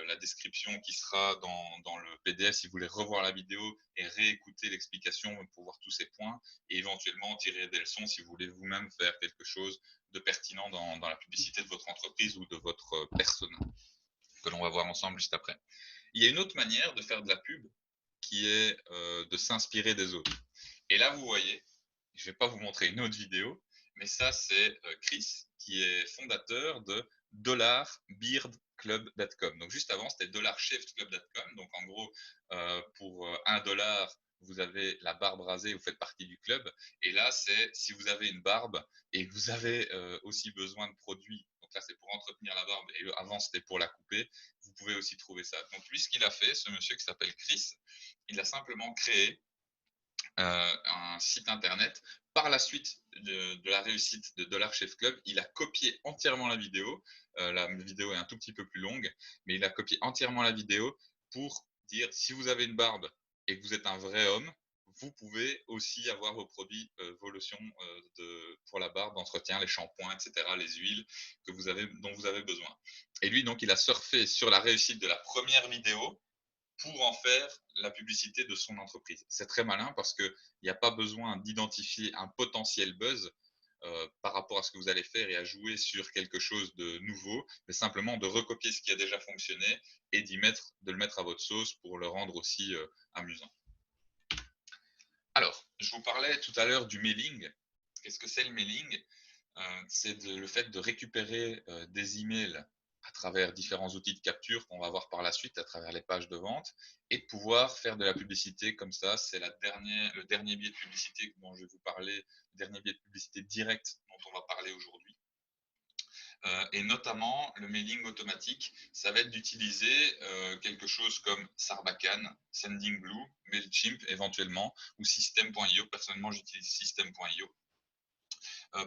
la description qui sera dans le PDF si vous voulez revoir la vidéo et réécouter l'explication pour voir tous ces points et éventuellement tirer des leçons si vous voulez vous-même faire quelque chose de pertinent dans la publicité de votre entreprise ou de votre persona, que l'on va voir ensemble juste après. Il y a une autre manière de faire de la pub qui est de s'inspirer des autres. Et là, vous voyez, je ne vais pas vous montrer une autre vidéo, mais ça, c'est Chris, qui est fondateur de dollarbeardclub.com. Donc, juste avant, c'était dollarshaveclub.com. Donc, en gros, pour 1 $, vous avez la barbe rasée, vous faites partie du club. Et là, c'est si vous avez une barbe et que vous avez aussi besoin de produits. Donc là, c'est pour entretenir la barbe et avant, c'était pour la couper. Vous pouvez aussi trouver ça. Donc, lui, ce qu'il a fait, ce monsieur qui s'appelle Chris, il a simplement créé un site internet. Par la suite de la réussite de Dollar Shave Club, il a copié entièrement la vidéo. La vidéo est un tout petit peu plus longue, mais il a copié entièrement la vidéo pour dire si vous avez une barbe et que vous êtes un vrai homme, vous pouvez aussi avoir vos produits, vos lotions pour la barbe, d'entretien, les shampoings, etc., les huiles dont vous avez besoin. Et lui, donc, il a surfé sur la réussite de la première vidéo pour en faire la publicité de son entreprise. C'est très malin parce qu'il n'y a pas besoin d'identifier un potentiel buzz par rapport à ce que vous allez faire et à jouer sur quelque chose de nouveau, mais simplement de recopier ce qui a déjà fonctionné et de le mettre à votre sauce pour le rendre aussi amusant. Alors, je vous parlais tout à l'heure du mailing. Qu'est-ce que c'est le mailing? C'est le fait de récupérer des emails à travers différents outils de capture qu'on va voir par la suite à travers les pages de vente et de pouvoir faire de la publicité comme ça. C'est le dernier biais de publicité dont je vais vous parler, le dernier biais de publicité direct dont on va parler aujourd'hui. Et notamment le mailing automatique, ça va être d'utiliser quelque chose comme Sarbacane, Sendingblue, Mailchimp éventuellement ou System.io. Personnellement, j'utilise System.io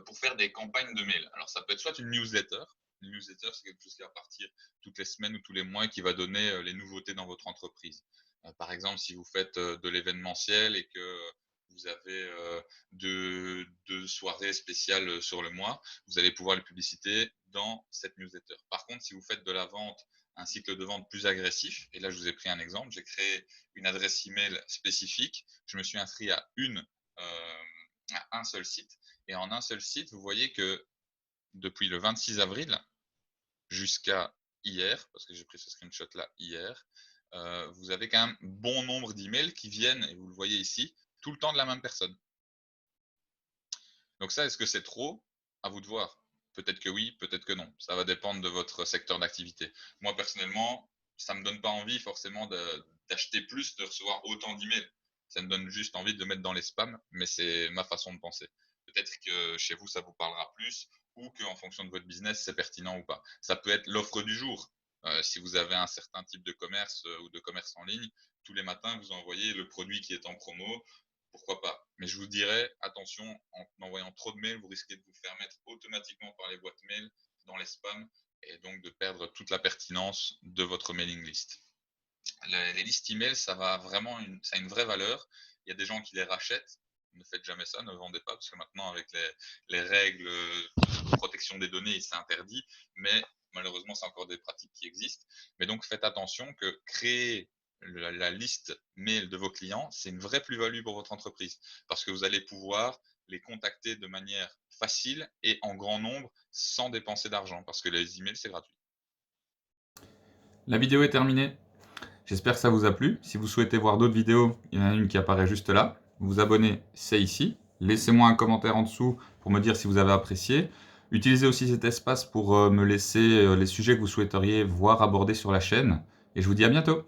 pour faire des campagnes de mail. Alors ça peut être soit une newsletter. Une newsletter, c'est quelque chose qui va partir toutes les semaines ou tous les mois et qui va donner les nouveautés dans votre entreprise. Par exemple, si vous faites de l'événementiel et que vous avez deux soirées spéciales sur le mois, vous allez pouvoir les publiciter dans cette newsletter. Par contre, si vous faites de la vente, un cycle de vente plus agressif, et là je vous ai pris un exemple, j'ai créé une adresse email spécifique, je me suis inscrit à un seul site, et en un seul site, vous voyez que depuis le 26 avril jusqu'à hier, parce que j'ai pris ce screenshot là hier, vous avez quand même bon nombre d'emails qui viennent, et vous le voyez ici, tout le temps de la même personne. Donc ça, est-ce que c'est trop? À vous de voir. Peut-être que oui, peut-être que non. Ça va dépendre de votre secteur d'activité. Moi, personnellement, ça ne me donne pas envie forcément d'acheter plus, de recevoir autant d'emails. Ça me donne juste envie de le mettre dans les spams, mais c'est ma façon de penser. Peut-être que chez vous, ça vous parlera plus, ou qu'en fonction de votre business, c'est pertinent ou pas. Ça peut être l'offre du jour. Si vous avez un certain type de commerce ou de commerce en ligne, tous les matins, vous envoyez le produit qui est en promo, pourquoi pas. Mais je vous dirais, attention, en envoyant trop de mails, vous risquez de vous faire mettre automatiquement par les boîtes mail dans les spams et donc de perdre toute la pertinence de votre mailing list. Les listes email, ça a une vraie valeur. Il y a des gens qui les rachètent. Ne faites jamais ça, ne vendez pas, parce que maintenant, avec les règles de protection des données, c'est interdit. Mais malheureusement, c'est encore des pratiques qui existent. Mais donc, faites attention que créer la liste mail de vos clients, c'est une vraie plus-value pour votre entreprise, parce que vous allez pouvoir les contacter de manière facile et en grand nombre sans dépenser d'argent, parce que les emails, c'est gratuit. La vidéo est terminée. J'espère que ça vous a plu. Si vous souhaitez voir d'autres vidéos, il y en a une qui apparaît juste là. Vous abonnez, c'est ici. Laissez-moi un commentaire en dessous pour me dire si vous avez apprécié. Utilisez aussi cet espace pour me laisser les sujets que vous souhaiteriez voir abordés sur la chaîne. Et je vous dis à bientôt.